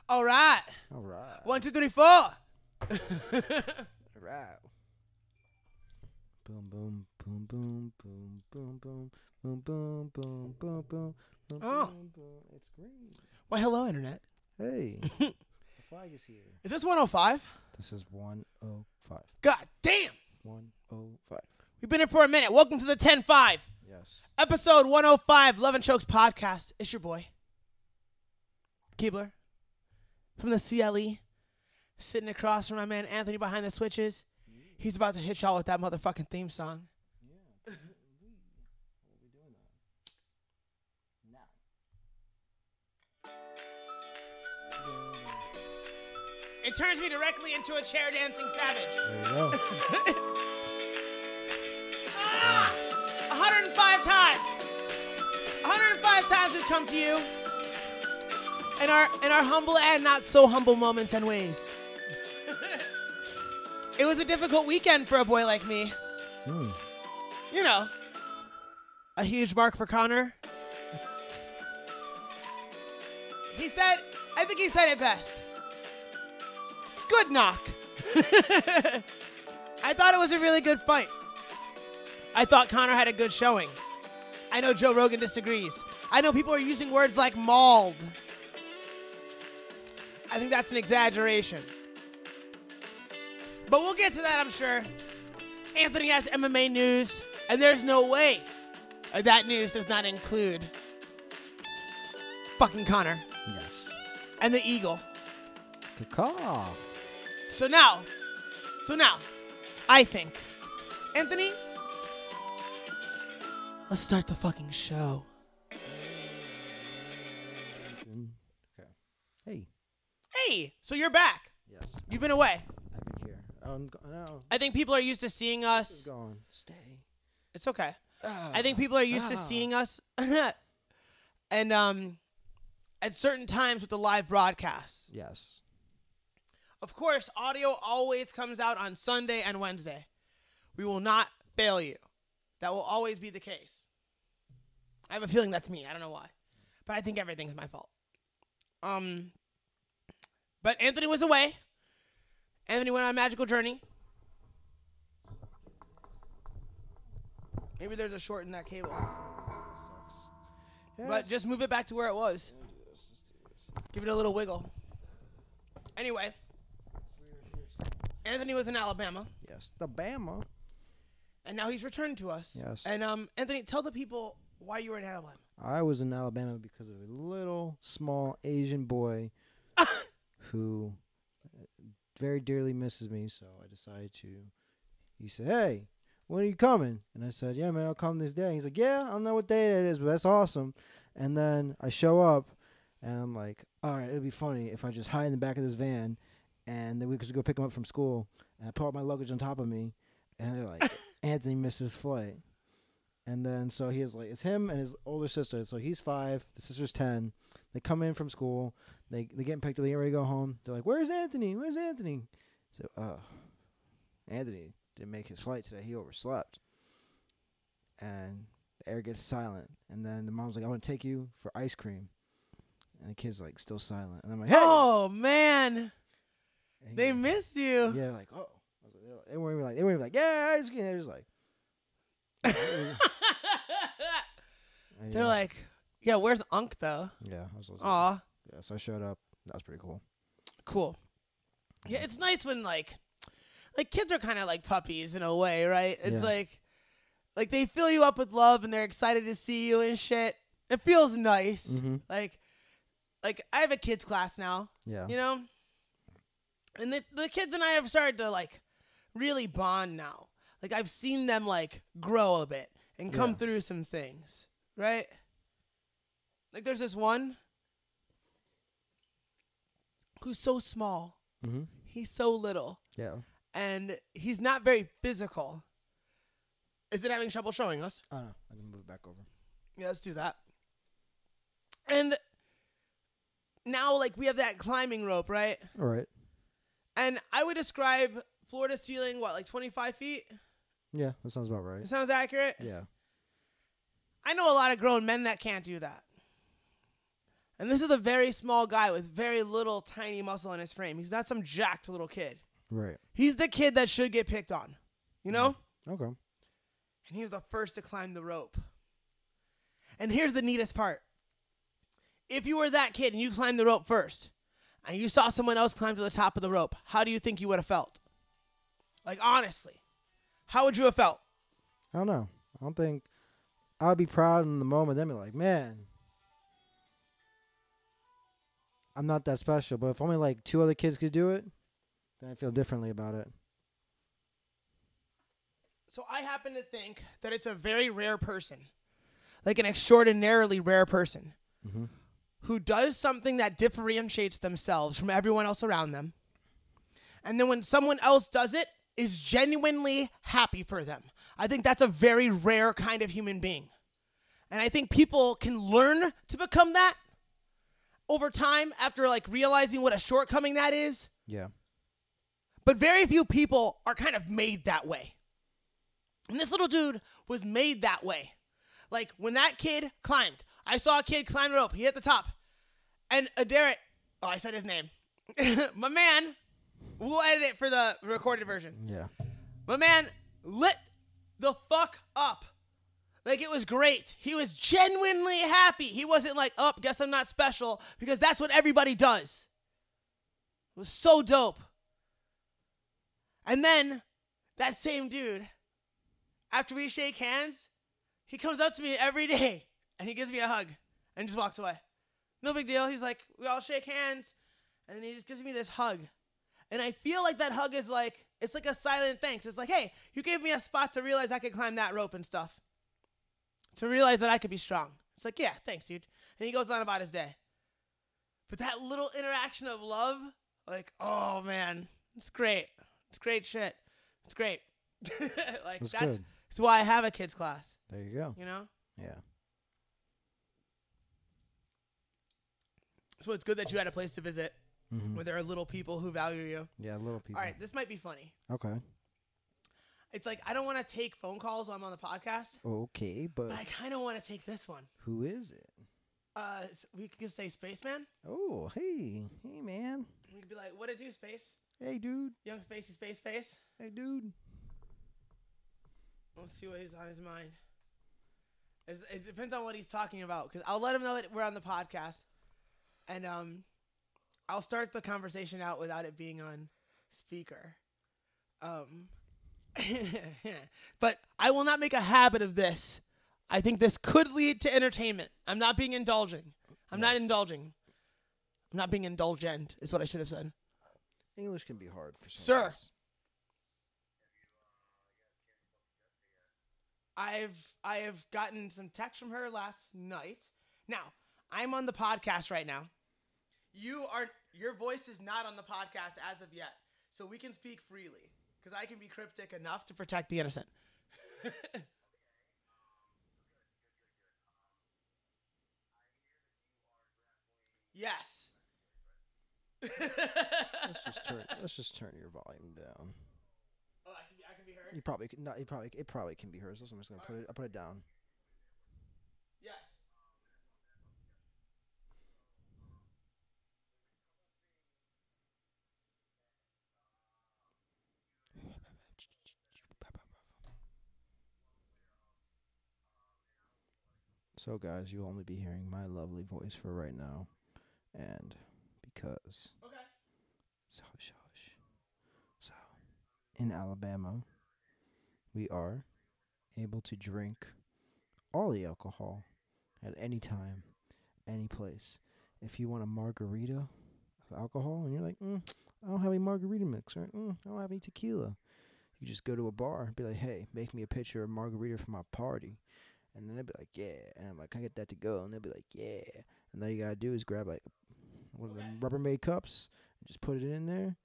All right. All right. 1, 2, 3, 4. All right. Boom, boom, boom, boom, boom, boom, boom, boom, boom, boom, boom, boom, boom, Oh. boom, boom. It's green. Well, hello, Internet. Hey, the flag is here. Is this 105? This is 105. God damn. 105. We've been here for a minute. Welcome to the 10-5. Yes. Episode 105, Love and Chokes podcast. It's your boy, Keebler, from the CLE, sitting across from my man Anthony behind the switches. He's about to hit y'all with that motherfucking theme song. Yeah. We'll be doing that. Now. It turns me directly into a chair dancing savage. There you go. 105 times. 105 times we've come to you in our humble and not so humble moments and ways. It was a difficult weekend for a boy like me. You know, a huge mark for Connor. I think he said it best. Good knock. I thought it was a really good fight. I thought Connor had a good showing. I know Joe Rogan disagrees. I know people are using words like mauled. I think that's an exaggeration. But we'll get to that, I'm sure. Anthony has MMA news, and there's no way that news does not include fucking Connor Yes. and the Eagle. Caw. So now, I think, Anthony, let's start the fucking show. Okay. Hey. Hey, so you're back. Yes. You've been away. I've been here. No. I think people are used to seeing It's us. gone. Stay. It's okay. I think people are used to seeing us, and at certain times with the live broadcast. Yes. Of course, audio always comes out on Sunday and Wednesday. We will not fail you. That will always be the case. I have a feeling that's me. I don't know why. But I think everything's my fault. But Anthony was away. Anthony went on a magical journey. Maybe there's a short in that cable. Sucks. But just move it back to where it was. Let's do this. Give it a little wiggle. Anyway, Anthony was in Alabama. Yes. The Bama. And now he's returned to us. Yes. And Anthony, tell the people why you were in Alabama. I was in Alabama because of a little small Asian boy who very dearly misses me. So I decided to. He said, "Hey, when are you coming?" And I said, "Yeah, man, I'll come this day." He's like, "Yeah, I don't know what day that is, but that's awesome." And then I show up, and I'm like, "All right, it'd be funny if I just hide in the back of this van, and then we could go pick him up from school, and I put all my luggage on top of me." And they're like, Anthony missed his flight. And then so he is like, it's him and his older sister. So he's 5, the sister's 10. They come in from school. They get picked up. They get ready to go home. They're like, "Where's Anthony? Where's Anthony?" So, Anthony didn't make his flight today. He overslept. And the air gets silent. And then the mom's like, "I want to take you for ice cream." And the kid's like, still silent. And I'm like, "Hey!" Oh, man. And They he- missed you. Yeah, like, oh. I was like, they weren't even like, "Yeah, ice cream." They're just like, They're like, yeah, where's Unc, though? yeah, I was like, Aw, yeah, so I showed up. That was pretty cool. cool. Yeah, it's nice when, like kids are kind of like puppies in a way, right? It's Yeah. like they fill you up with love and they're excited to see you and shit. It feels nice. Mm-hmm. Like I have a kids class now, Yeah. you know? And the kids and I have started to, like, really bond now. Like, I've seen them, like, grow a bit and come Yeah. through some things, right? Like, there's this one who's so small. Mm-hmm. He's so little. Yeah. And he's not very physical. Is it having trouble showing us? Oh, no. I can move back over. Yeah, let's do that. And now, like, we have that climbing rope, right? All right. And I would describe floor to ceiling, what, like 25 feet? Yeah, that sounds about right. It sounds accurate? Yeah. I know a lot of grown men that can't do that. And this is a very small guy with very little tiny muscle in his frame. He's not some jacked little kid. Right. He's the kid that should get picked on, you know? Okay. And he was the first to climb the rope. And here's the neatest part. If you were that kid and you climbed the rope first, and you saw someone else climb to the top of the rope, how do you think you would have felt? Like, honestly, how would you have felt? I don't know. I don't think I would be proud in the moment. Then be like, man, I'm not that special. But if only like 2 other kids could do it, then I feel differently about it. So I happen to think that it's a very rare person, like an extraordinarily rare person, Mm-hmm. who does something that differentiates themselves from everyone else around them. And then when someone else does it, is genuinely happy for them. I think that's a very rare kind of human being. And I think people can learn to become that over time after like realizing what a shortcoming that is. Yeah. But very few people are kind of made that way. And this little dude was made that way. Like when that kid climbed, I saw a kid climb the rope. He hit the top. And Derek, oh, I said his name. My man, we'll edit it for the recorded version. Yeah. My man lit the fuck up. Like, it was great. He was genuinely happy. He wasn't like, oh, guess I'm not special, because that's what everybody does. It was so dope. And then that same dude, after we shake hands, he comes up to me every day and he gives me a hug and just walks away. No big deal. He's like, we all shake hands, and then he just gives me this hug. And I feel like that hug is like, it's like a silent thanks. It's like, hey, you gave me a spot to realize I could climb that rope and stuff. To realize that I could be strong. It's like, yeah, thanks, dude. And he goes on about his day. But that little interaction of love, like, oh, man, it's great. It's great shit. It's great. Like, that's why I have a kids class. There you go. You know? Yeah. So it's good that you had a place to visit Mm-hmm. where there are little people who value you. Yeah, little people. All right, this might be funny. Okay. It's like, I don't want to take phone calls while I'm on the podcast, Okay, but but I kind of want to take this one. who is it? We could say Spaceman. Oh, hey man. We could be like, what it do, Space? Hey dude. Young Spacey Space Face. Hey dude. Let's see what is on his mind. It depends on what he's talking about, because I'll let him know that we're on the podcast, and I'll start the conversation out without it being on speaker. But I will not make a habit of this. I think this could lead to entertainment. I'm not being indulging. I'm not indulging. I'm not being indulgent is what I should have said. English can be hard for some Sir. of us. I have gotten some text from her last night. Now, I'm on the podcast right now. Your voice is not on the podcast as of yet, so we can speak freely, because I can be cryptic enough to protect the innocent. Yes. Let's just turn your volume down. Oh, I can be heard. You probably could not. It probably can be heard. So I'm just gonna I'll put it down. Yes. So guys, you'll only be hearing my lovely voice for right now, and because Okay. it's hush hush. So in Alabama, we are able to drink all the alcohol at any time, any place. If you want a margarita of alcohol and you're like, I don't have any margarita mix, or I don't have any tequila, you just go to a bar and be like, hey, make me a pitcher of margarita for my party. And then they'll be like, yeah. And I'm like, can I get that to go? And they'll be like, yeah. And all you got to do is grab like one of them Rubbermaid cups and just put it in there.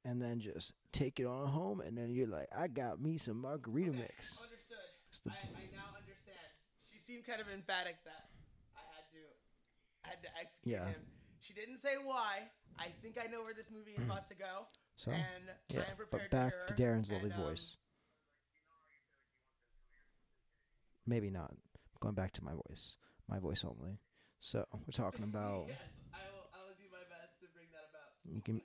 And then just take it on home. And then you're like, I got me some margarita mix. Understood. I now understand. She seemed kind of emphatic that I had to execute him. She didn't say why. I think I know where this movie is about to go. So, and I am prepared but back to to Darren's lovely voice. Maybe not. Going back to my voice only. So we're talking about Yes, I will do my best to bring that about. you can.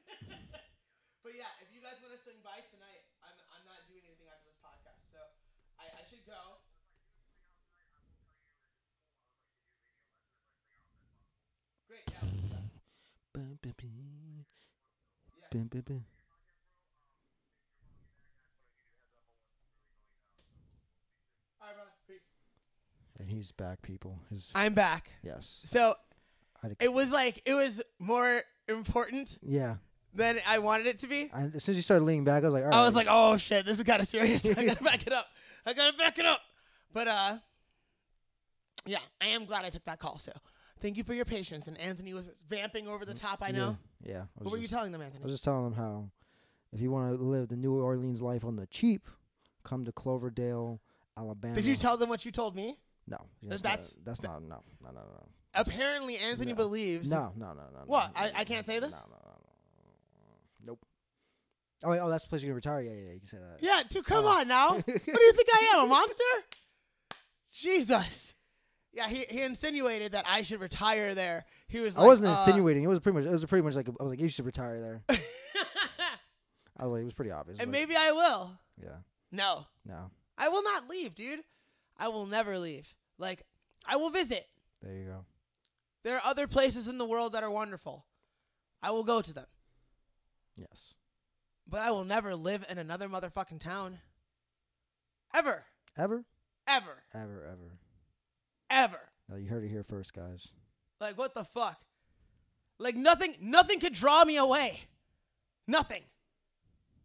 But yeah, if you guys want to swing by tonight, I'm not doing anything after this podcast, so I should go. Great, yeah. We'll do that. Bum, bum, bum. Yeah. Bum, bum, bum. All right, brother. Peace. And he's back, people. His I'm back. yes. So I'd it was more important yeah. than I wanted it to be. As soon as you started leaning back, I was like, all right. I was like, oh shit, this is kind of serious. I gotta back it up. But yeah, I am glad I took that call. So thank you for your patience. And Anthony was vamping over the top. I know. Yeah. What were you telling them, I Anthony? was just telling them how, if you want to live the New Orleans life on the cheap, come to Cloverdale, Alabama. Did you tell them what you told me? No. That's not. No. Apparently, Anthony No. believes. No. What? I can't say this? No. Nope. Oh, wait, that's the place you're going to retire? Yeah, you can say that. Yeah, dude, come Oh. on now. What do you think I am, a monster? Jesus. Yeah, he insinuated that I should retire there. He was like, I wasn't insinuating. It was pretty much like, I was like, you should retire there. I was like, it was pretty obvious. And Like, maybe I will. yeah. No. I will not leave, dude. I will never leave. Like, I will visit. There you go. There are other places in the world that are wonderful. I will go to them. Yes. But I will never live in another motherfucking town. Ever. Ever? Ever. Ever. Ever. No, you heard it here first, guys. Like, what the fuck? Like, nothing could draw me away. Nothing.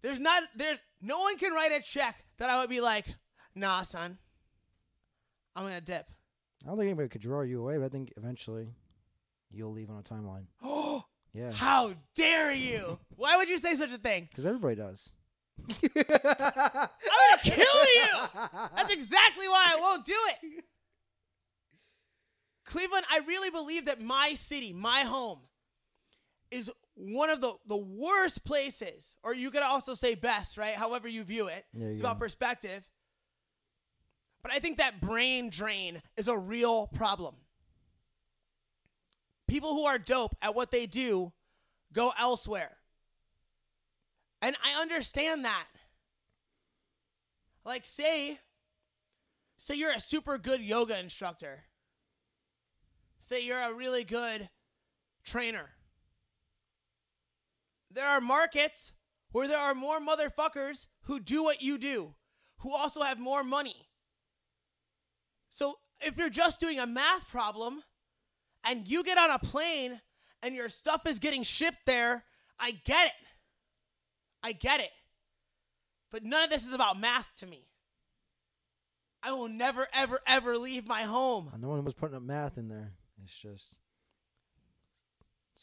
There's no one can write a check that I would be like, nah, son, I'm going to dip. I don't think anybody could draw you away, but I think eventually you'll leave on a timeline. Oh, Yeah. how dare you? Why would you say such a thing? Because everybody does. I'm going to kill you. That's exactly why I won't do it. Cleveland, I really believe that my city, my home, is one of the worst places, or you could also say best, right? However you view it. There you It's go. about perspective. But I think that brain drain is a real problem. People who are dope at what they do go elsewhere. And I understand that. Like, say you're a super good yoga instructor. Say you're a really good trainer. There are markets where there are more motherfuckers who do what you do, who also have more money. So if you're just doing a math problem and you get on a plane and your stuff is getting shipped there, I get it. But none of this is about math to me. I will never, ever, ever leave my home. No one was putting up math in there. It's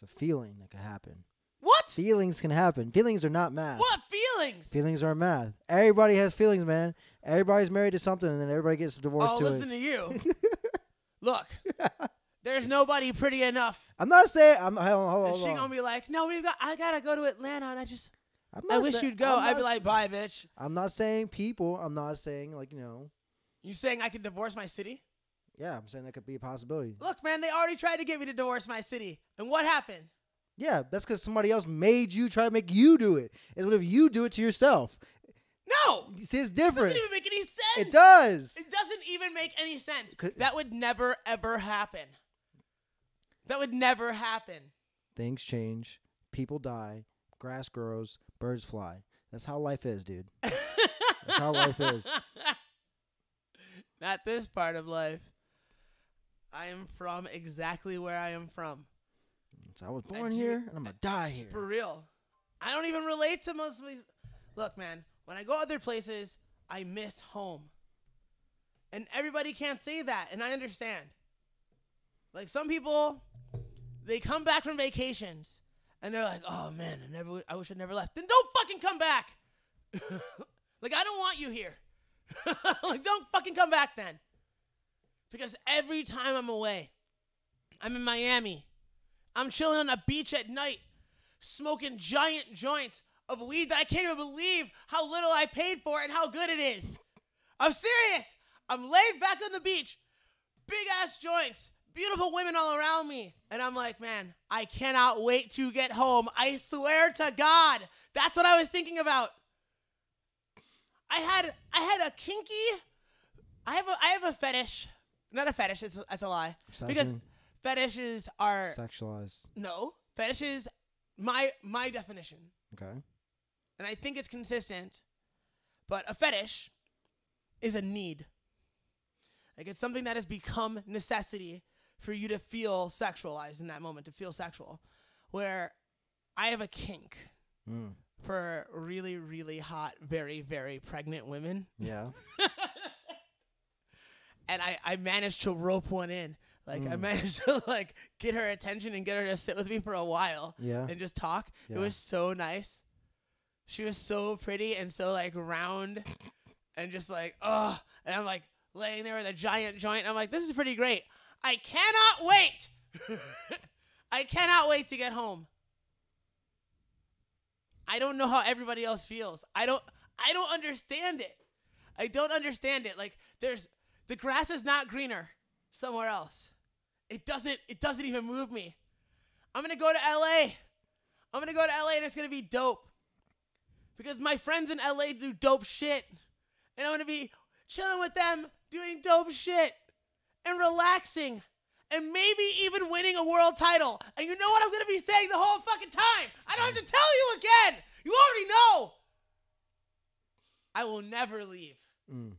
a feeling that can happen. What? Feelings can happen. Feelings are not math. What feelings? Feelings are math. Everybody has feelings, man. Everybody's married to something, and then everybody gets divorced Oh, to listen it. to you. Look, there's nobody pretty enough. I'm not saying. Hold And on. she gonna be like, no, I gotta go to Atlanta, and I'm I not wish say- you'd go. I'm I'd not be like, s- bye, bitch. I'm not saying people. I'm not saying You saying I could divorce my city? Yeah, I'm saying that could be a possibility. Look, man, they already tried to get me to divorce my city. And what happened? Yeah, that's because somebody else made you try to make you do it. It's what if you do it to yourself. No! See, it's It different. doesn't even make any sense. It does. It doesn't even make any sense. Could- That would never, ever happen. That would never happen. Things change. People die. Grass grows. Birds fly. That's how life is, dude. That's how life is. Not this part of life. I am from exactly where I am from. So I was born do- here, and I'm going to die here. For real. I don't even relate to most of these. Look, man, when I go other places, I miss home. And everybody can't say that, and I understand. Like, some people, they come back from vacations, and they're like, oh, man, I wish I'd never left. Then don't fucking come back. Like, I don't want you here. Like, don't fucking come back then. Because every time I'm away, I'm in Miami. I'm chilling on a beach at night, smoking giant joints of weed that I can't even believe how little I paid for and how good it is. I'm serious. I'm laid back on the beach, big ass joints, beautiful women all around me. And I'm like, man, I cannot wait to get home. I swear to God. That's what I was thinking about. I had a kinky, I have a fetish. Not a fetish, that's a lie. Obsession? Because fetishes are, Sexualized. no, fetishes, my definition. Okay. And I think it's consistent, but a fetish is a need. Like, it's something that has become necessity for you to feel sexualized in that moment, to feel sexual. Where I have a kink for really, really hot, very, very pregnant women. Yeah. And I managed to rope one in. Like, I managed to, like, get her attention and get her to sit with me for a while. Yeah. And just talk. Yeah. It was so nice. She was so pretty and so, like, round and just, like, ugh. And I'm, like, laying there with a giant joint. I'm like, this is pretty great. I cannot wait. I cannot wait to get home. I don't know how everybody else feels. I don't understand it. I don't understand it. Like, the grass is not greener somewhere else. It doesn't even move me. I'm going to go to LA. I'm going to go to LA and it's going to be dope. Because my friends in LA do dope shit. And I'm going to be chilling with them, doing dope shit, and relaxing, and maybe even winning a world title. And you know what I'm going to be saying the whole fucking time? I don't have to tell you again. You already know. I will never leave. You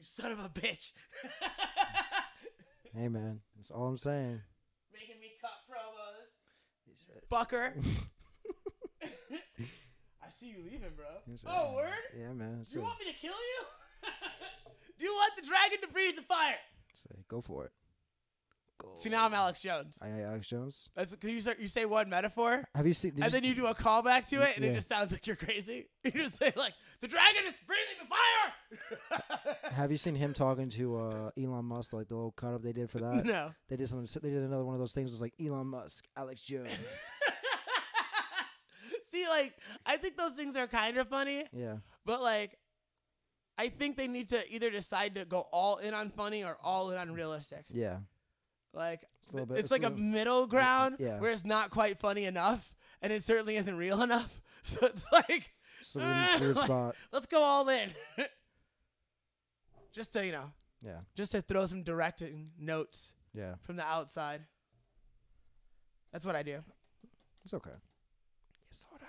son of a bitch. Hey, man. That's all I'm saying. Making me cut promos. Bucker. I see you leaving, bro. Oh, word? Yeah, man. You want me to kill you? Do you want the dragon to breathe the fire? Say, go for it. Go. See, now I'm Alex Jones. I Alex Jones. That's, you say one metaphor, Have you seen? and then you do a callback to it, and Yeah. it just sounds like you're crazy. You just say, like, the dragon is breathing the fire! Have you seen him talking to Elon Musk, like the little cut up they did for that? No. They did something. They did another one of those things. It was like Elon Musk, Alex Jones. See, like, I think those things are kind of funny, Yeah. but, like, I think they need to either decide to go all in on funny or all in on realistic. Yeah. Like, It's a little bit- it's it's like a a little- middle ground Yeah. where it's not quite funny enough, and it certainly isn't real enough. So it's like, It's a weird like, spot. let's go all in. Just to, Yeah. just to throw some directing notes Yeah. from the outside. That's what I do. It's okay. It's all right.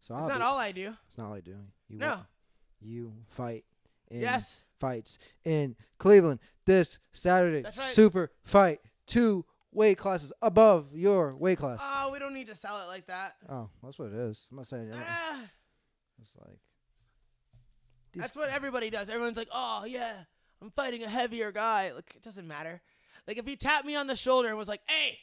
So It's not all I do. It's not all I do. You No. You fight. In Yes. Fights in Cleveland this Saturday. That's right. Super fight. 2 weight classes above your weight class. Oh, we don't need to sell it like that. Oh, that's what it is. I'm not saying it. Ah, It's like. that's what everybody does. Everyone's like, oh, yeah, I'm fighting a heavier guy. Like, it doesn't matter. Like, if he tapped me on the shoulder and was like, hey,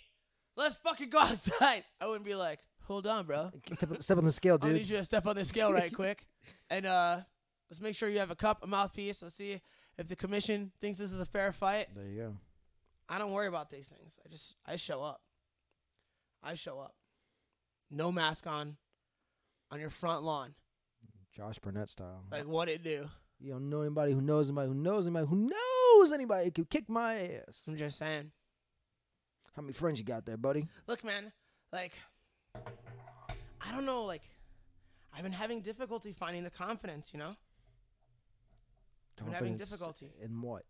let's fucking go outside, I wouldn't be like, hold on, bro. Step on the scale, I dude. need you to step on the scale right quick. And let's make sure you have a cup, a mouthpiece. Let's see if the commission thinks this is a fair fight. There you go. I don't worry about these things. I show up. I show up. No mask on your front lawn. Josh Burnett style. Like, what it do? You don't know anybody who knows anybody who knows anybody who knows anybody who can kick my ass. I'm just saying. How many friends you got there, buddy? Look, man, like, I don't know, like, I've been having difficulty finding the confidence, you know? I've been having Confidence difficulty in what?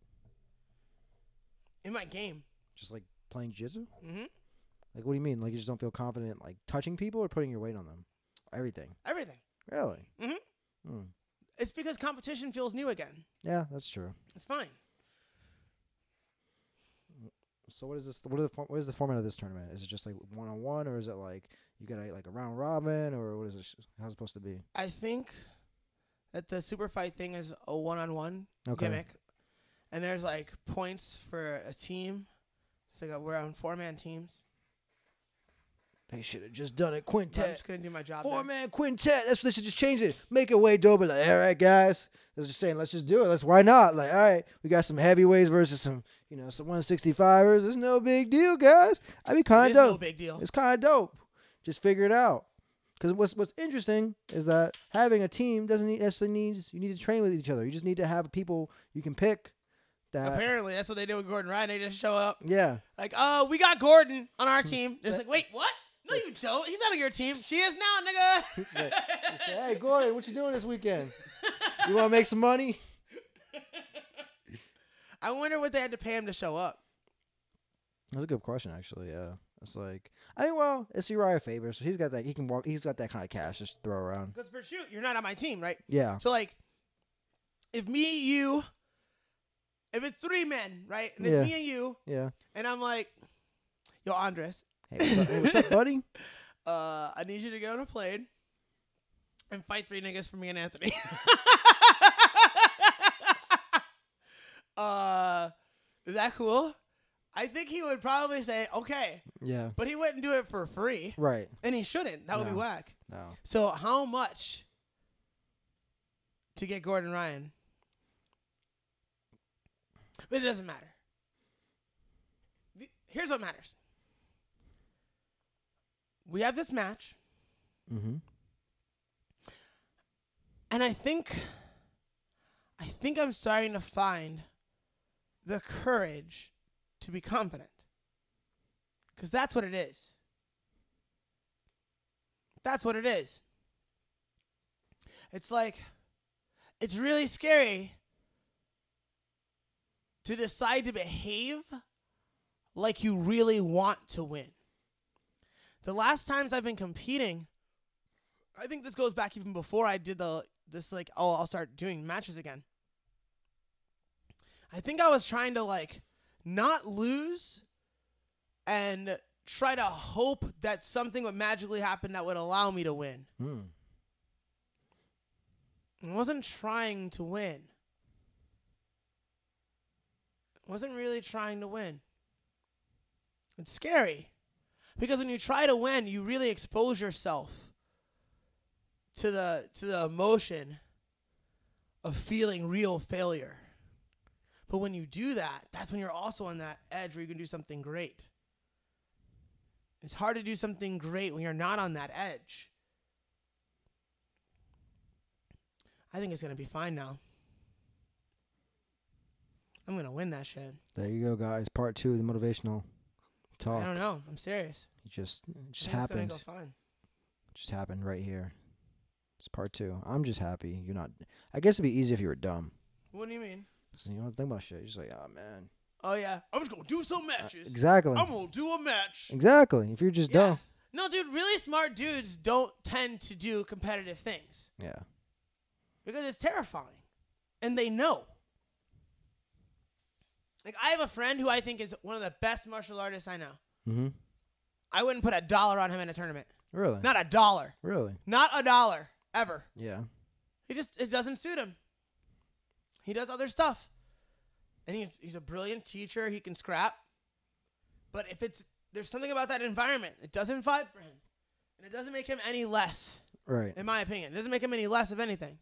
in my game. Just like playing jiu-jitsu? Mm-hmm. Like, what do you mean? Like, you just don't feel confident, like, touching people or putting your weight on them? Everything. Everything. Really? Mhm. Hmm. It's because competition feels new again. Yeah, that's true. It's fine. So what is this? What is the format of this tournament? Is it just like 1-on-1, or is it like you got like a round robin, or what is it? How's it supposed to be? I think that the super fight thing is a one-on-one Okay. gimmick. And there's, like, points for a team. It's like we're on 4-man teams. They should have just done it But I'm quintet. just going to do my job there. 4-man quintet. That's what they should just change it. Make it way doper. Like, all right, guys. They're just saying, let's just do it. Why not? Like, all right, we got some heavyweights versus some 165ers. There's no big deal, guys. I'd be kind It of is dope. no big deal. It's kind of dope. Just figure it out. Because what's interesting is that having a team doesn't necessarily you need to train with each other. You just need to have people you can pick that. Apparently, that's what they did with Gordon Ryan. They just show up Yeah. like, oh, we got Gordon on our team. It's like, wait, what? No, you don't. He's not on your team. She is now, nigga. He said, hey, Gordon, what you doing this weekend? You want to make some money? I wonder what they had to pay him to show up. That's a good question, actually. Yeah, it's like it's Uriah Faber, so he's got that. He can walk. He's got that kind of cash just to throw around. Because for shoot, you're not on my team, right? Yeah. So like, if it's 3 men, right? And it's me and you, Yeah. and I'm like, yo, Andres, Hey, what's up, buddy? I need you to go on a plane and fight 3 niggas for me and Anthony. Is that cool? I think he would probably say, okay. Yeah. But he wouldn't do it for free. Right. And he shouldn't. That would be No. whack. No. So how much to get Gordon Ryan? But it doesn't matter. Here's what matters. We have this match. Mm-hmm. And I think I'm starting to find the courage to be confident. Because that's what it is. That's what it is. It's like, it's really scary to decide to behave like you really want to win. The last times I've been competing, I think this goes back even before I did I'll start doing matches again. I think I was trying to like not lose and try to hope that something would magically happen that would allow me to win. I wasn't trying to win. I wasn't really trying to win. It's scary. Because when you try to win, you really expose yourself to the emotion of feeling real failure. But when you do that, that's when you're also on that edge where you can do something great. It's hard to do something great when you're not on that edge. I think it's going to be fine now. I'm going to win that shit. There you go, guys. Part 2 of the motivational talk. I don't know. I'm serious. It just I think happened. It's going to go fine. It just happened right here. It's part 2. I'm just happy you're not. I guess it'd be easy if you were dumb. What do you mean? So you don't think about shit. You're just like, oh man. Oh, yeah. I'm just going to do some matches. Exactly. I'm going to do a match. Exactly. If you're just dumb. No, dude, really smart dudes don't tend to do competitive things. Yeah. Because it's terrifying. And they know. Like, I have a friend who I think is one of the best martial artists I know. Mm-hmm. I wouldn't put $1 on him in a tournament. Really? Not $1. Really? Not $1. Ever. Yeah. It doesn't suit him. He does other stuff. And he's a brilliant teacher. He can scrap. But if there's something about that environment, it doesn't vibe for him. And it doesn't make him any less. Right. In my opinion. It doesn't make him any less of anything.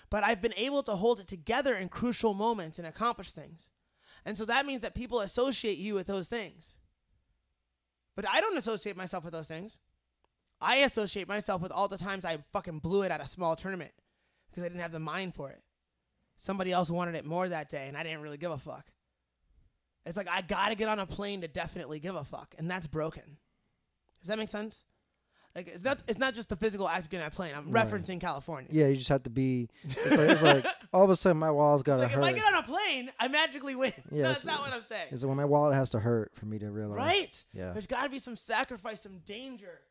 But I've been able to hold it together in crucial moments and accomplish things. And so that means that people associate you with those things. But I don't associate myself with those things. I associate myself with all the times I fucking blew it at a small tournament because I didn't have the mind for it. Somebody else wanted it more that day, and I didn't really give a fuck. It's like I got to get on a plane to definitely give a fuck, and that's broken. Does that make sense? Like it's not just the physical act of getting on a plane. I'm referencing California. Yeah, you just have to be. It's like all of a sudden my wallet's got to hurt. If I get on a plane, I magically win. Yeah, That's not what I'm saying. It's when my wallet has to hurt for me to realize. Right? Yeah. There's got to be some sacrifice, some danger.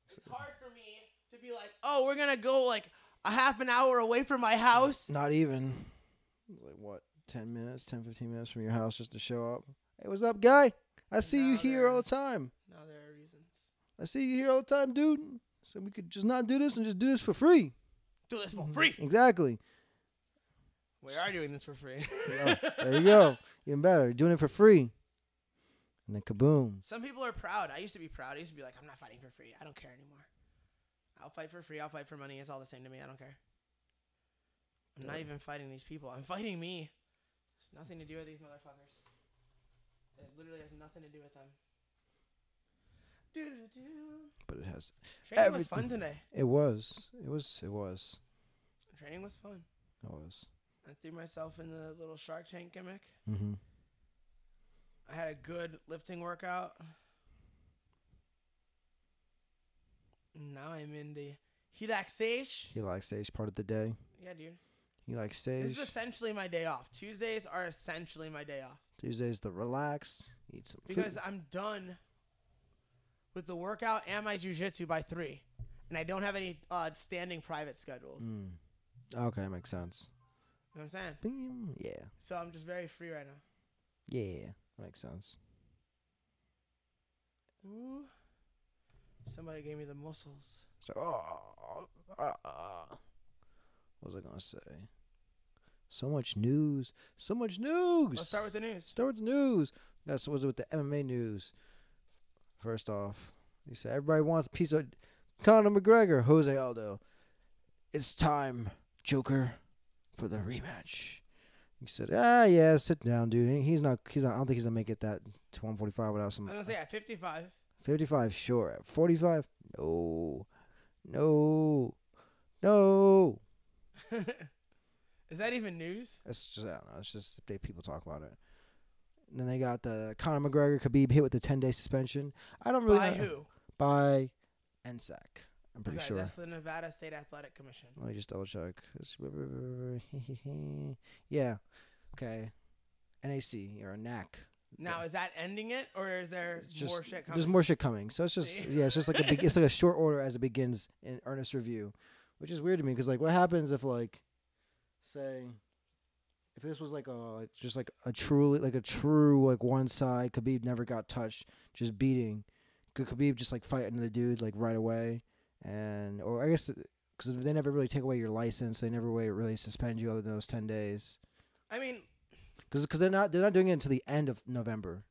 It's hard for me to be like, oh, we're going to go like a half an hour away from my house. Not even. Like what? 10 minutes, 10, 15 minutes from your house just to show up. Hey, what's up, guy? I see you here all the time. No, there are reasons. I see you here all the time, dude. So we could just not do this and just do this for free. Do this for free. Exactly. We are doing this for free. Yeah, there you go. Even better. You're doing it for free. And then kaboom. Some people are proud. I used to be proud. I used to be like, I'm not fighting for free. I don't care anymore. I'll fight for free. I'll fight for money. It's all the same to me. I don't care. I'm not even fighting these people. I'm fighting me. It's nothing to do with these motherfuckers. It literally has nothing to do with them. But it has Training was fun today. It was. It was. Training was fun. It was. I threw myself in the little Shark Tank gimmick. Mm-hmm. I had a good lifting workout. Now I'm in the relaxation. He likes stage part of the day. Yeah, dude. He likes This stage. is essentially my day off. Tuesdays are essentially my day off. Tuesdays the relax. Eat some Because food. I'm done with the workout and my jiu-jitsu by 3. And I don't have any standing private scheduled. Okay, makes sense. You know what I'm saying? Bing. Yeah. So I'm just very free right now. Yeah. Makes sense. Ooh. Somebody gave me the muscles. So, what was I gonna say? So much news. So much news. Let's start with the news. Start with the news. That's what was it with the MMA news. First off, he said everybody wants a piece of Conor McGregor, Jose Aldo. It's time, Joker, for the rematch. He said, yeah, sit down, dude. He's not. I don't think he's gonna make it that to 145 without some. I'm gonna say at 55. 55, sure. At 45, no. Is that even news? It's just, I don't know. It's just people talk about it. And then they got the Conor McGregor Khabib hit with the 10-day suspension. I don't really By know. who? By NSAC. I'm pretty Okay, sure. that's the Nevada State Athletic Commission. Let me just double check. Yeah. Okay. NAC or NAC. Now, is that ending it, or is there Just- more shit coming? There's more shit coming. So it's just See? it's just like it's like a short order as it begins in earnest review, which is weird to me because like what happens if like say if this was like a true like one side Khabib never got touched, just beating, could Khabib just like fight another dude like right away, and or I guess because they never really take away your license, they never really suspend you other than those 10 days. I mean, Because they're not doing it until the end of November.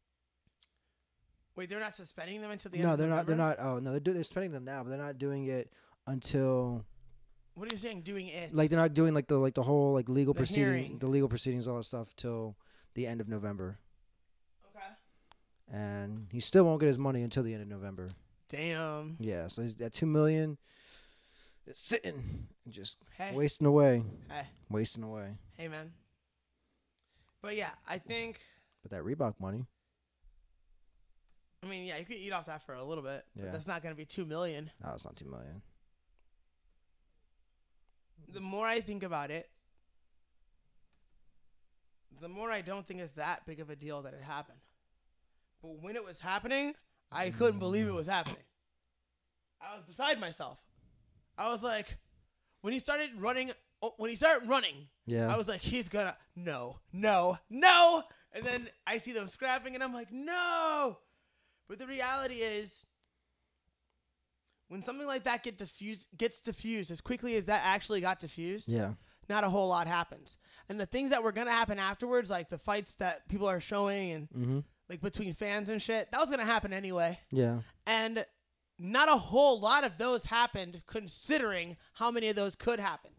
wait, they're not suspending them until the end No, of they're not. November? They're not. Oh no, they're spending them now, but they're not doing it until What are you saying, doing it? like they're not doing like the whole like legal The proceeding, hearing. the legal proceedings, all that stuff till the end of November, Okay. and he still won't get his money until the end of November. Damn. Yeah, so he's that $2 million is sitting and just Hey. wasting away, Hey. Hey, man. But yeah, I think. But that Reebok money, I mean, yeah, you could eat off that for a little bit, Yeah. but that's not going to be $2 million. no, it's not $2 million. The more I think about it, the more I don't think it's that big of a deal that it happened. But when it was happening, I couldn't believe it was happening. I was beside myself. I was like, when he started running, Yeah, I was like, he's gonna, no. And then I see them scrapping, and I'm like, no. But the reality is, when something like that gets diffused as quickly as that actually got diffused, yeah, not a whole lot happens. And the things that were gonna happen afterwards, like the fights that people are showing and like between fans and shit, that was gonna happen anyway. yeah. And not a whole lot of those happened, considering how many of those could happen.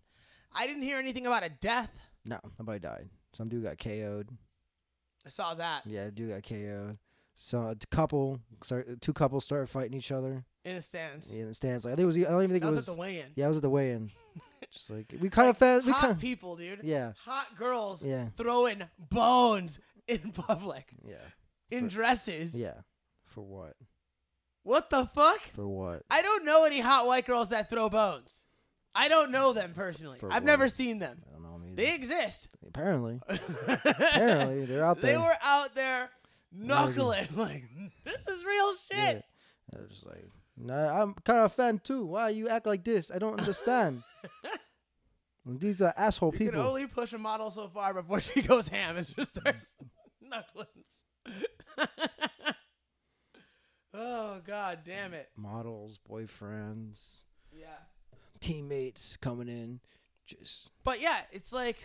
I didn't hear anything about a death. No, nobody died. Some dude got KO'd. I saw that Yeah, a dude got KO'd. So two couples started fighting each other. in the stands. Yeah, in the stands. Like I don't even think That it was was. at the weigh-in. Yeah, I was at the weigh-in. Just like we kind of felt. We Hot kind of. people, dude. Yeah, Hot girls yeah, throwing bones in public yeah, in dresses. yeah. For what? What the fuck? For what? I don't know any hot white girls that throw bones. I don't know them personally. For I've what? never seen them. I don't know. Either. They exist. Apparently, apparently they're out there. They were out there knuckling. Like, this is real shit. Yeah. They're just like, nah, I'm kind of a fan too. Why you act like this? I don't understand. These are asshole You people. can only push a model so far before she goes ham and just starts knuckling. Oh, God damn it. Models, boyfriends, Yeah. teammates coming in, just But yeah, it's like,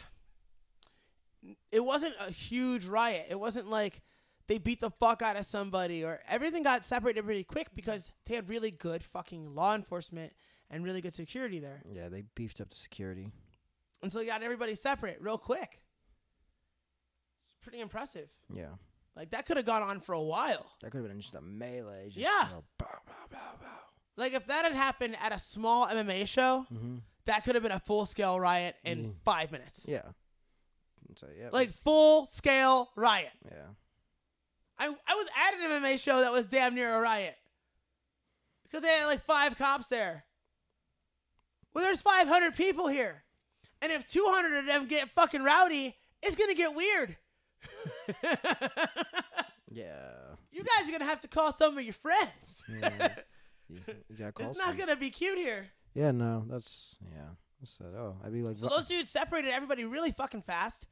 it wasn't a huge riot. It wasn't like they beat the fuck out of somebody, or everything got separated really quick because they had really good fucking law enforcement and really good security there. yeah, they beefed up the security. And so they got everybody separate real quick. It's pretty impressive. Yeah, Like, that could have gone on for a while. that could have been just a melee. Just, Yeah. bow, bow, bow, bow. Like, if that had happened at a small MMA show, Mm-hmm. that could have been a full-scale riot in 5 minutes. Yeah, So, yeah, Like full scale riot. yeah. I was at an MMA show that was damn near a riot. Because they had like 5 cops there. Well, there's 500 people here. And if 200 of them get fucking rowdy, it's going to get weird. Yeah. You guys are going to have to call some of your friends. Yeah. You gotta call It's not some. going to be cute here. Yeah, no, that's I said, oh, I'd be like, So those dudes separated everybody really fucking fast.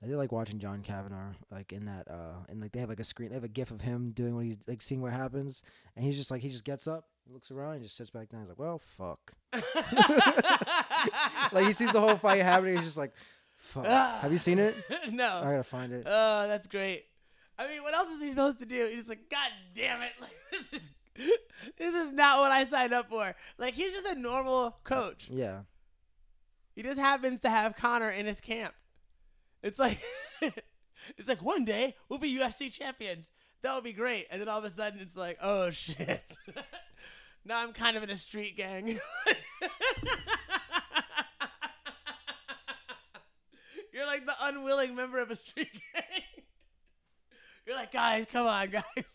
I did like watching John Kavanaugh, like in that, and like they have like a screen, they have a gif of him doing what he's like, seeing what happens, and he's just like, he just gets up, looks around, and just sits back down. He's like, well, fuck. Like he sees the whole fight happening, he's just like, fuck. Have you seen it? No. I gotta find it. Oh, that's great. I mean, what else is he supposed to do? He's just like, God damn it! Like this is not what I signed up for. Like he's just a normal coach. Yeah. He just happens to have Conor in his camp. It's like, it's like one day we'll be UFC champions. That would be great. And then all of a sudden it's like, oh shit. Now I'm kind of in a street gang. You're like the unwilling member of a street gang. You're like, guys, come on, guys.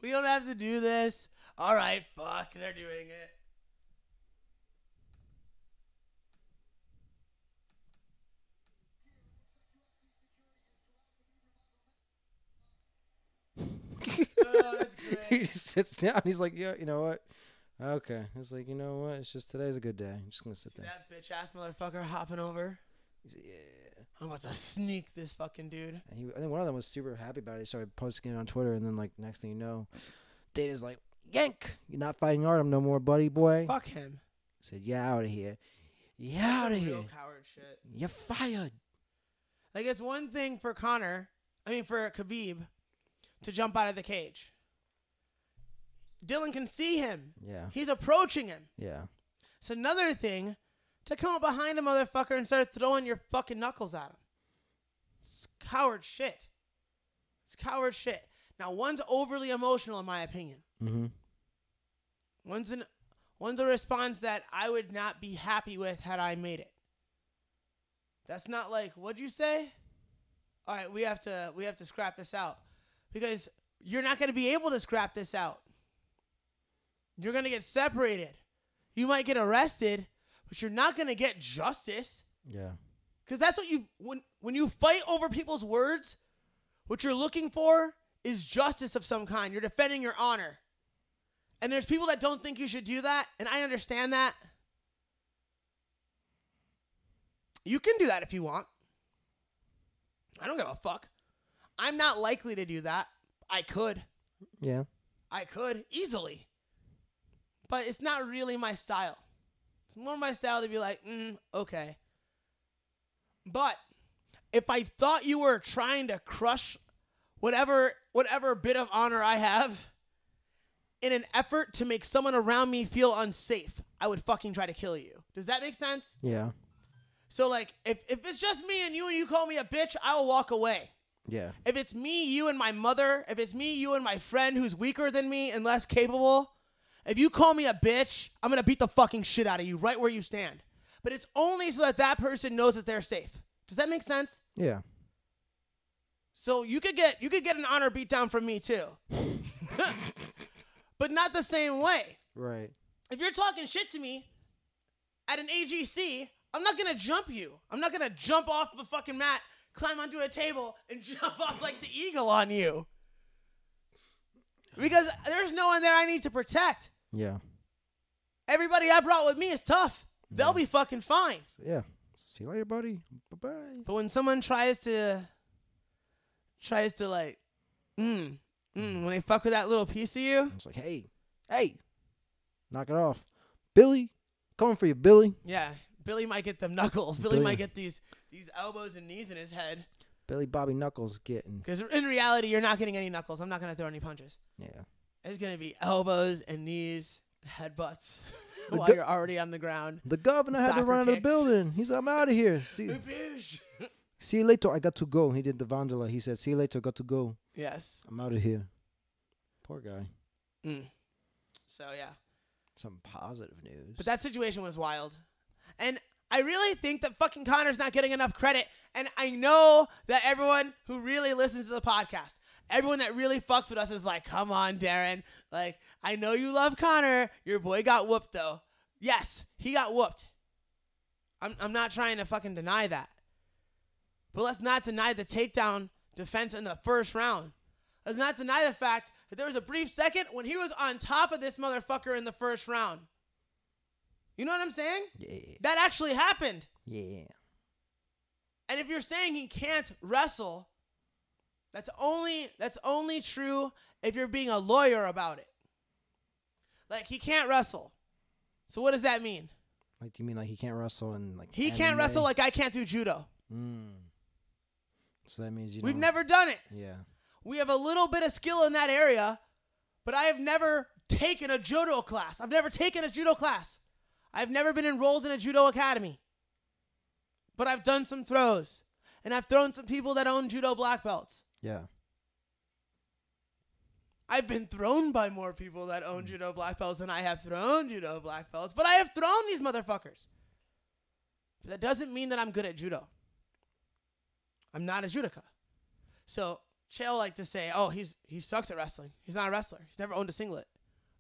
We don't have to do this. All right, fuck, they're doing it. Oh, that's great. He just sits down. He's like, yeah, you know what? Okay. It's like, you know what? It's just today's a good day. I'm just gonna sit See there. that bitch ass motherfucker hopping over? He's like, yeah. I'm about to sneak this fucking dude. And I think one of them was super happy about it. He started posting it on Twitter, and then like next thing you know, Dana's like, yank! You're not fighting Artem no more, buddy boy. Fuck him. I said, yeah, out of here. Yeah, out of here. Real coward shit. You're fired. Like it's one thing for for Khabib to jump out of the cage. Dylan can see him. Yeah. He's approaching him. Yeah. It's another thing to come up behind a motherfucker and start throwing your fucking knuckles at him. It's coward shit. It's coward shit. Now, one's overly emotional, in my opinion. Mm-hmm. One's a response that I would not be happy with had I made it. That's not like, what'd you say? All right, we have to scrap this out. Because you're not going to be able to scrap this out. You're going to get separated. You might get arrested, but you're not going to get justice. Yeah. Because that's what when you fight over people's words, what you're looking for is justice of some kind. You're defending your honor. And there's people that don't think you should do that, and I understand that. You can do that if you want. I don't give a fuck. I'm not likely to do that. I could. Yeah. I could easily. But it's not really my style. It's more my style to be like, okay. But if I thought you were trying to crush whatever bit of honor I have in an effort to make someone around me feel unsafe, I would fucking try to kill you. Does that make sense? Yeah. So, like, if it's just me and you call me a bitch, I will walk away. Yeah. If it's me, you, and my mother, if it's me, you, and my friend who's weaker than me and less capable, if you call me a bitch, I'm going to beat the fucking shit out of you right where you stand. But it's only so that person knows that they're safe. Does that make sense? Yeah. So you could get an honor beat down from me too. But not the same way. Right. If you're talking shit to me at an AGC, I'm not going to jump you. I'm not going to jump off the fucking mat, climb onto a table, and jump off like the eagle on you. Because there's no one there I need to protect. Yeah. Everybody I brought with me is tough. They'll be fucking fine. So, yeah. See you later, buddy. Bye-bye. But when someone tries to like, when they fuck with that little piece of you, It's like, hey, knock it off. Billy, coming for you, Billy. yeah, Billy might get them knuckles. Billy might get these elbows and knees in his head. Billy Bobby Knuckles getting. Because in reality, you're not getting any knuckles. I'm not going to throw any punches. Yeah. It's going to be elbows and knees, headbutts The while go- you're already on the ground. The governor had to Soccer run out of the kicks. building. He's like, I'm out of here. See you later. I got to go. He did the Vandala. He said, see you later. Got to go. Yes. I'm out of here. Poor guy. So, yeah. Some positive news. But that situation was wild. And I really think that fucking Conor's not getting enough credit. And I know that everyone who really listens to the podcast, everyone that really fucks with us is like, come on, Darren. Like, I know you love Conor. Your boy got whooped, though. Yes, he got whooped. I'm not trying to fucking deny that. But let's not deny the takedown defense in the first round. Let's not deny the fact that there was a brief second when he was on top of this motherfucker in the first round. You know what I'm saying? Yeah. That actually happened. Yeah. And if you're saying he can't wrestle, that's only true if you're being a lawyer about it. Like, he can't wrestle. So what does that mean? Like, do you mean like he can't wrestle and like He can't wrestle like I can't do judo. So that means We've never done it. Yeah. We have a little bit of skill in that area, but I have never taken a judo class. I've never taken a judo class. I've never been enrolled in a judo academy. But I've done some throws, and I've thrown some people that own judo black belts. Yeah. I've been thrown by more people that own judo black belts than I have thrown judo black belts, but I have thrown these motherfuckers. But that doesn't mean that I'm good at judo. I'm not a judoka. So Chael like to say, oh, he sucks at wrestling. He's not a wrestler. He's never owned a singlet.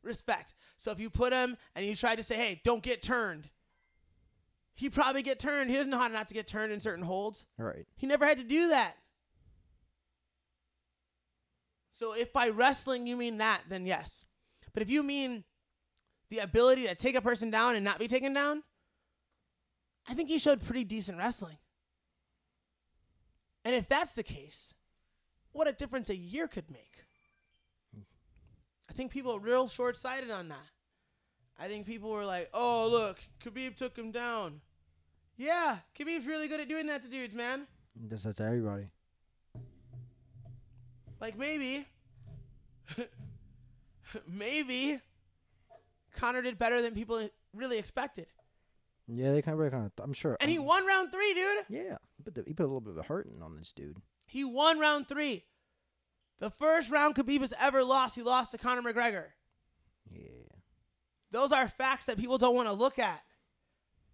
Respect. So if you put him and you try to say, hey, don't get turned, he'd probably get turned. He doesn't know how not to get turned in certain holds. Right. He never had to do that. So if by wrestling you mean that, then yes. But if you mean the ability to take a person down and not be taken down, I think he showed pretty decent wrestling. And if that's the case, what a difference a year could make. I think people are real short-sighted on that. I think people were like, oh, look, Khabib took him down. Yeah, Khabib's really good at doing that to dudes, man. He does that to everybody. Like, maybe Conor did better than people really expected. Yeah, they kind of, I'm sure. And he won round 3, dude. Yeah, he put a little bit of hurting on this dude. He won round 3. The first round Khabib has ever lost, he lost to Conor McGregor. Yeah. Those are facts that people don't want to look at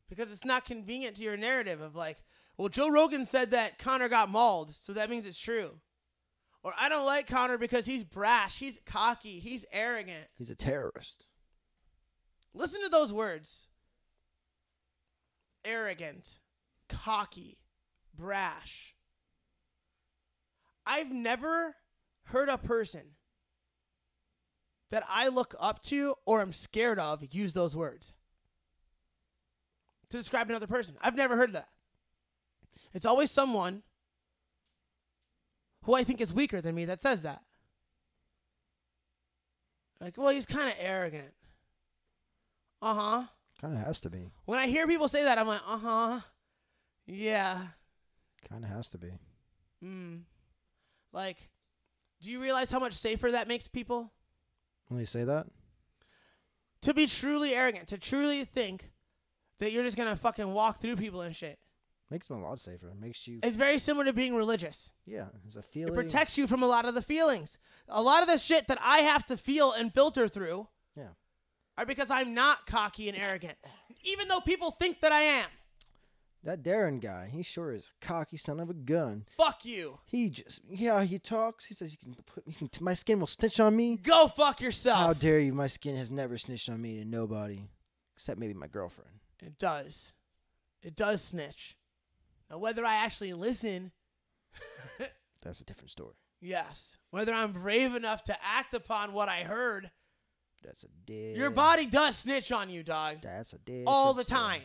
because it's not convenient to your narrative of like, well, Joe Rogan said that Conor got mauled, so that means it's true. Or I don't like Conor because he's brash, he's cocky, he's arrogant. He's a terrorist. Listen to those words. Arrogant, cocky, brash. I've never heard a person that I look up to or am scared of use those words to describe another person. I've never heard that. It's always someone who I think is weaker than me that says that. Like, well, he's kind of arrogant. Uh-huh. Kind of has to be. When I hear people say that, I'm like, uh-huh. Yeah. Kind of has to be. Like, do you realize how much safer that makes people? When you say that? To be truly arrogant, to truly think that you're just going to fucking walk through people and shit. Makes them a lot safer. It makes you... It's very similar to being religious. Yeah, it's a feeling. It protects you from a lot of the feelings. A lot of the shit that I have to feel and filter through are because I'm not cocky and arrogant, even though people think that I am. That Darren guy, he sure is a cocky son of a gun. Fuck you. He talks. He says, my skin will snitch on me. Go fuck yourself. How dare you? My skin has never snitched on me to nobody, except maybe my girlfriend. It does. It does snitch. Now, whether I actually listen... That's a different story. Yes. Whether I'm brave enough to act upon what I heard... That's a dead... Your body does snitch on you, dog. That's a dead... All the time.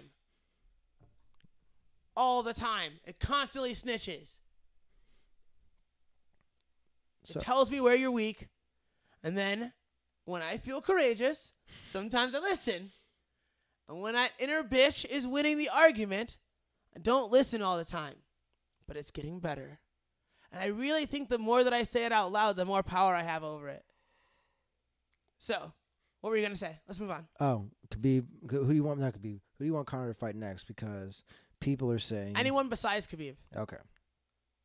All the time. It constantly snitches. It tells me where you're weak. And then, when I feel courageous, sometimes I listen. And when that inner bitch is winning the argument, I don't listen all the time. But it's getting better. And I really think the more that I say it out loud, the more power I have over it. So, what were you going to say? Let's move on. Oh, Khabib. Who do you want? Not Khabib. Who do you want Conor to fight next? Because people are saying... Anyone besides Khabib. Okay.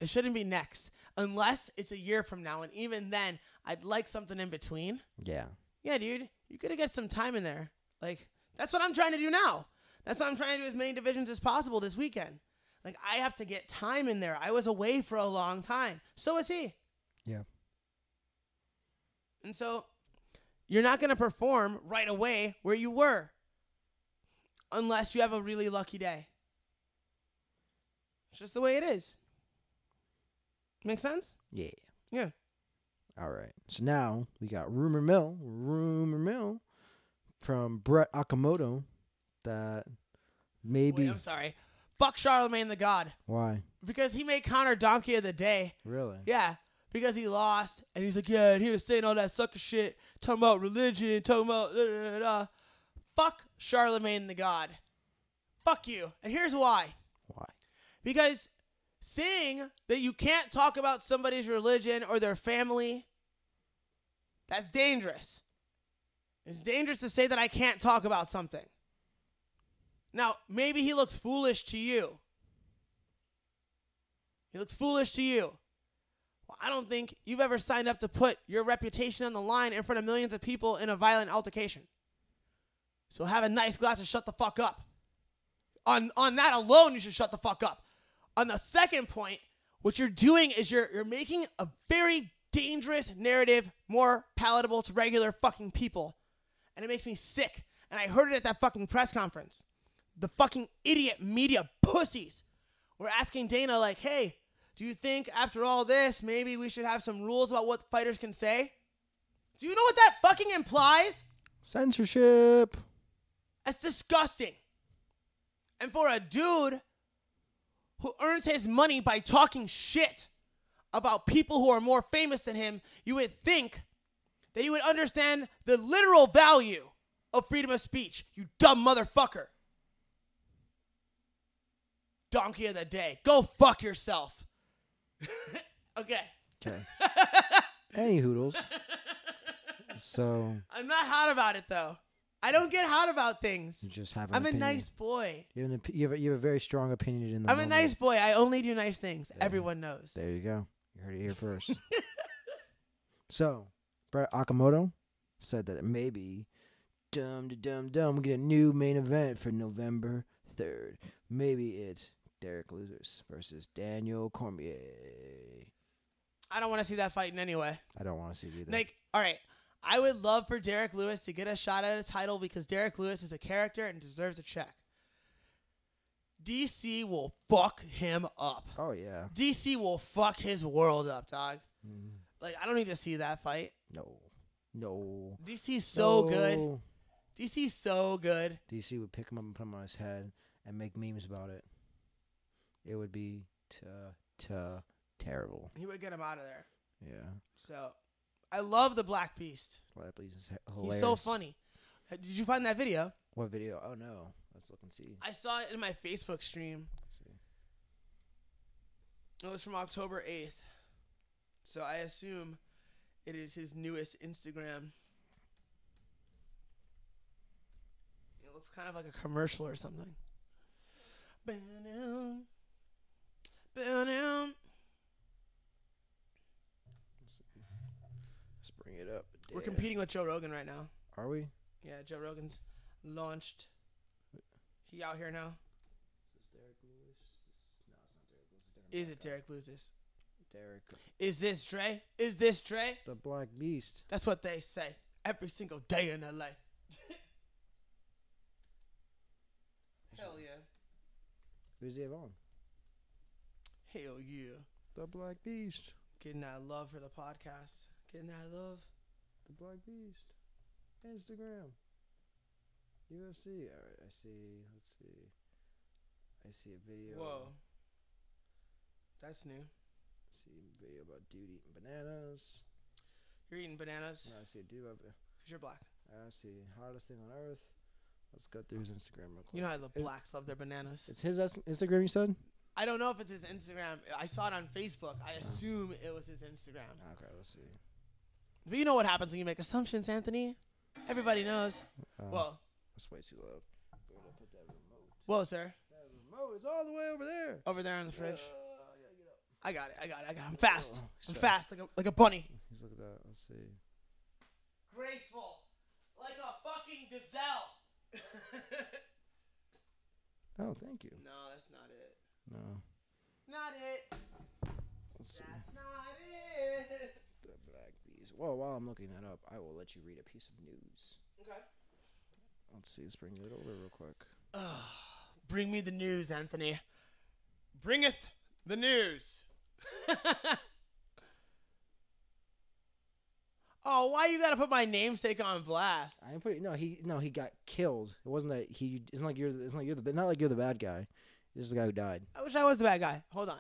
It shouldn't be next. Unless it's a year from now. And even then, I'd like something in between. Yeah. Yeah, dude. You're going to get some time in there. Like, that's what I'm trying to do now. That's why I'm trying to do as many divisions as possible this weekend. Like, I have to get time in there. I was away for a long time. So is he. Yeah. And so you're not going to perform right away where you were unless you have a really lucky day. It's just the way it is. Make sense? Yeah. Yeah. All right. So now we got rumor mill from Brett Okamoto that maybe. Wait, I'm sorry. Fuck Charlemagne the God. Why? Because he made Connor Donkey of the Day. Really? Yeah. Because he lost. And he's like, yeah, and he was saying all that sucker shit. Talking about religion. Talking about da, da, da, da. Fuck Charlemagne the God. Fuck you. And here's why. Why? Because saying that you can't talk about somebody's religion or their family, that's dangerous. It's dangerous to say that I can't talk about something. Now, maybe he looks foolish to you. He looks foolish to you. Well, I don't think you've ever signed up to put your reputation on the line in front of millions of people in a violent altercation. So have a nice glass of shut the fuck up. On that alone, you should shut the fuck up. On the second point, what you're doing is you're making a very dangerous narrative more palatable to regular fucking people. And it makes me sick. And I heard it at that fucking press conference. The fucking idiot media pussies were asking Dana, like, hey, do you think after all this, maybe we should have some rules about what fighters can say? Do you know what that fucking implies? Censorship. That's disgusting. And for a dude who earns his money by talking shit about people who are more famous than him, you would think that he would understand the literal value of freedom of speech. You dumb motherfucker. Donkey of the Day. Go fuck yourself. Okay. Okay. Any hoodles. So. I'm not hot about it, though. I don't get hot about things. You just have an I'm opinion. a nice boy. You have a very strong opinion in the I'm moment. a nice boy. I only do nice things. There. Everyone knows. There you go. You heard it here first. So, Brett Okamoto said that maybe we get a new main event for November 3rd. Maybe it's Derek Lewis versus Daniel Cormier. I don't want to see that fight in any way. I don't want to see it either. Like, all right. I would love for Derek Lewis to get a shot at a title because Derek Lewis is a character and deserves a check. DC will fuck him up. Oh, yeah. DC will fuck his world up, dog. Mm. Like, I don't need to see that fight. No. DC's so good. DC's so good. DC would pick him up and put him on his head and make memes about it. It would be terrible. He would get him out of there. Yeah. So, I love the Black Beast. Black Beast is hilarious. He's so funny. Did you find that video? What video? Oh, no. Let's look and see. I saw it in my Facebook stream. Let's see. It was from October 8th. So I assume it is his newest Instagram. It looks kind of like a commercial or something. Ba-dum, ba-dum. Let's bring it up. We're competing with Joe Rogan right now. Are we? Yeah, Joe Rogan's launched. He out here now. Is this Derek Lewis? No, it's not Derek Lewis. Is it Derek Lewis? Derek. Is this Dre? Is this Dre? The Black Beast. That's what they say every single day in their life. Hell yeah. Who's he have on? Hell yeah. The Black Beast. Getting that love for the podcast. Getting that love. The Black Beast. Instagram. UFC. All right, I see. Let's see. I see a video. Whoa. That's new. I see a video about dude eating bananas. You're eating bananas No, I see a dude over there. because you're black. I see hardest thing on earth. Let's go through his Instagram real quick. You know how the blacks love their bananas. It's his Instagram, you said? I don't know if it's his Instagram. I saw it on Facebook. I assume it was his Instagram. Okay, let's see. But you know what happens when you make assumptions, Anthony? Everybody knows. Whoa. That's way too low. Where did I put that remote? Whoa, sir. That remote is all the way over there. Over there on the fridge. I gotta get up. I got it. I'm fast. Oh, I'm sorry. fast like a bunny. Let's look at that. Let's see. Graceful. Like a fucking gazelle. Oh, thank you. No, that's not it. No. Not it. Let's see. That's not it. The Black Bees. Well, while I'm looking that up, I will let you read a piece of news. Okay. Let's see. Let's bring it over real quick. Bring me the news, Anthony. Bringeth the news. Oh, why you gotta put my namesake on blast? I ain't put. No, he got killed. It wasn't that he. It's not like you're. It's not like you're the. Not like you're the bad guy. This is the guy who died. I wish I was the bad guy. Hold on.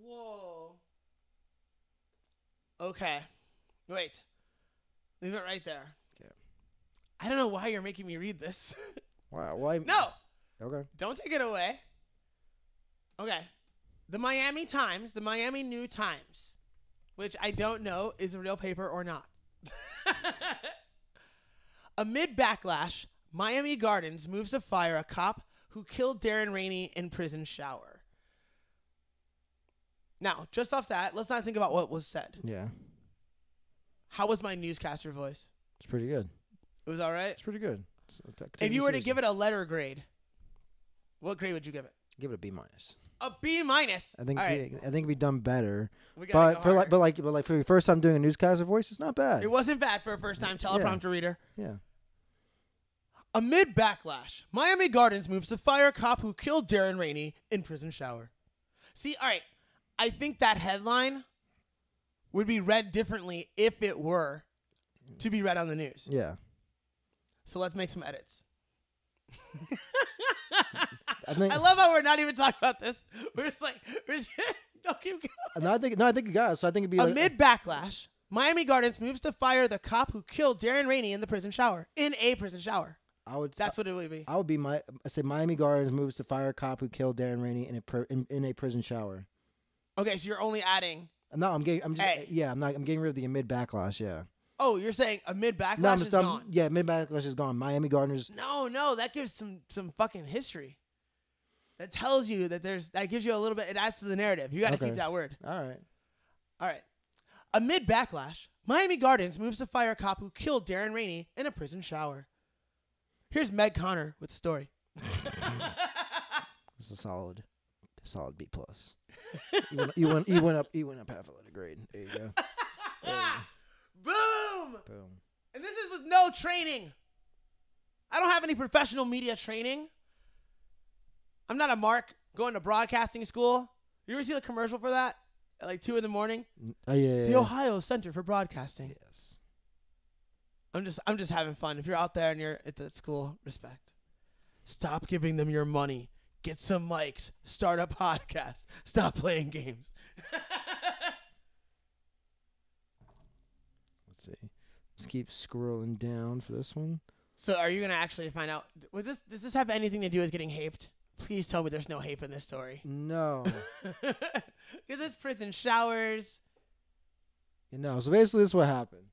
Whoa. Okay. Wait. Leave it right there. Okay. I don't know why you're making me read this. Wow. Why? No. Okay. Don't take it away. Okay. The Miami Times, the Miami New Times, which I don't know is a real paper or not. Amid backlash, Miami Gardens moves to fire a cop who killed Darren Rainey in prison shower. Now, just off that, let's not think about what was said. Yeah. How was my newscaster voice? It's pretty good. It was all right? It's pretty good. If you were to give it a letter grade, what grade would you give it? give it a B minus. A B minus. I think All right. I think it'd be done better. We gotta But go harder. for like for your first time doing a newscaster voice, it's not bad. It wasn't bad for a first-time teleprompter reader. Yeah. Amid backlash, Miami Gardens moves to fire cop who killed Darren Rainey in prison shower. See, all right, I think that headline would be read differently if it were to be read on the news. Yeah. So let's make some edits. I think. I love how we're not even talking about this. We're just no, keep going. I think you got it. So I think it'd be Amid backlash, Miami Gardens moves to fire the cop who killed Darren Rainey in the prison shower. In a prison shower. That's what it would be. I would be I say Miami Gardens moves to fire a cop who killed Darren Rainey in a prison shower. Okay, so you're only adding. I'm getting rid of the amid backlash. Yeah. Oh, you're saying amid backlash is gone. Yeah, mid backlash is gone. Miami Gardens. No, that gives some fucking history. That tells you that that gives you a little bit. It adds to the narrative. You got to keep that word. All right. Amid backlash, Miami Gardens moves to fire a cop who killed Darren Rainey in a prison shower. Here's Meg Connor with the story. It's a solid B plus. You went up half a letter grade. There you go. Boom. Boom. And this is with no training. I don't have any professional media training. I'm not a mark going to broadcasting school. You ever see the commercial for that at like 2 a.m? Yeah. The Ohio Center for Broadcasting. Yes. I'm just having fun. If you're out there and you're at that school, respect. Stop giving them your money. Get some mics. Start a podcast. Stop playing games. Let's see. Let's keep scrolling down for this one. So are you going to actually find out? Does this have anything to do with getting haped? Please tell me there's no hape in this story. No. Because it's prison showers. So basically this is what happened.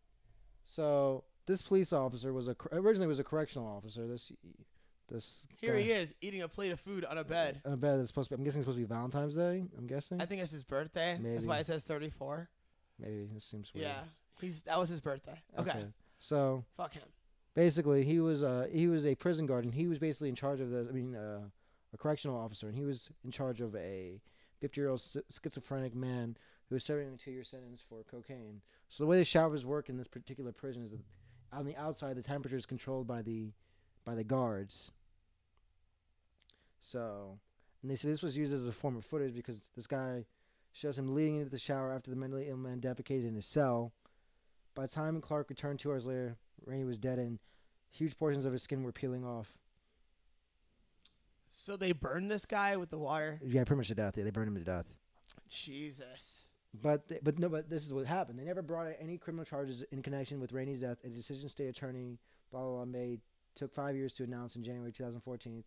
So this police officer originally was a correctional officer. This Here guy, he is eating a plate of food on a bed. On a bed that's supposed to be, I'm guessing it's supposed to be Valentine's Day, I'm guessing. I think it's his birthday. Maybe. That's why it says 34. Maybe. It seems weird. Yeah. That was his birthday. Okay. So Fuck him. basically he was a prison guard, and he was basically in charge of a correctional officer, and he was in charge of a 50-year-old schizophrenic man who was serving a 2-year sentence for cocaine. So the way the showers work in this particular prison is that on the outside the temperature is controlled by the guards. So, and they say this was used as a form of footage because this guy shows him leading into the shower after the mentally ill man defecated in his cell. By the time Clark returned 2 hours later, Rainey was dead and huge portions of his skin were peeling off. So they burned this guy with the water? Yeah, pretty much to death. Yeah, they burned him to death. Jesus. But this is what happened. They never brought any criminal charges in connection with Rainey's death. A decision state attorney, blah, blah, blah, took 5 years to announce in January 2014.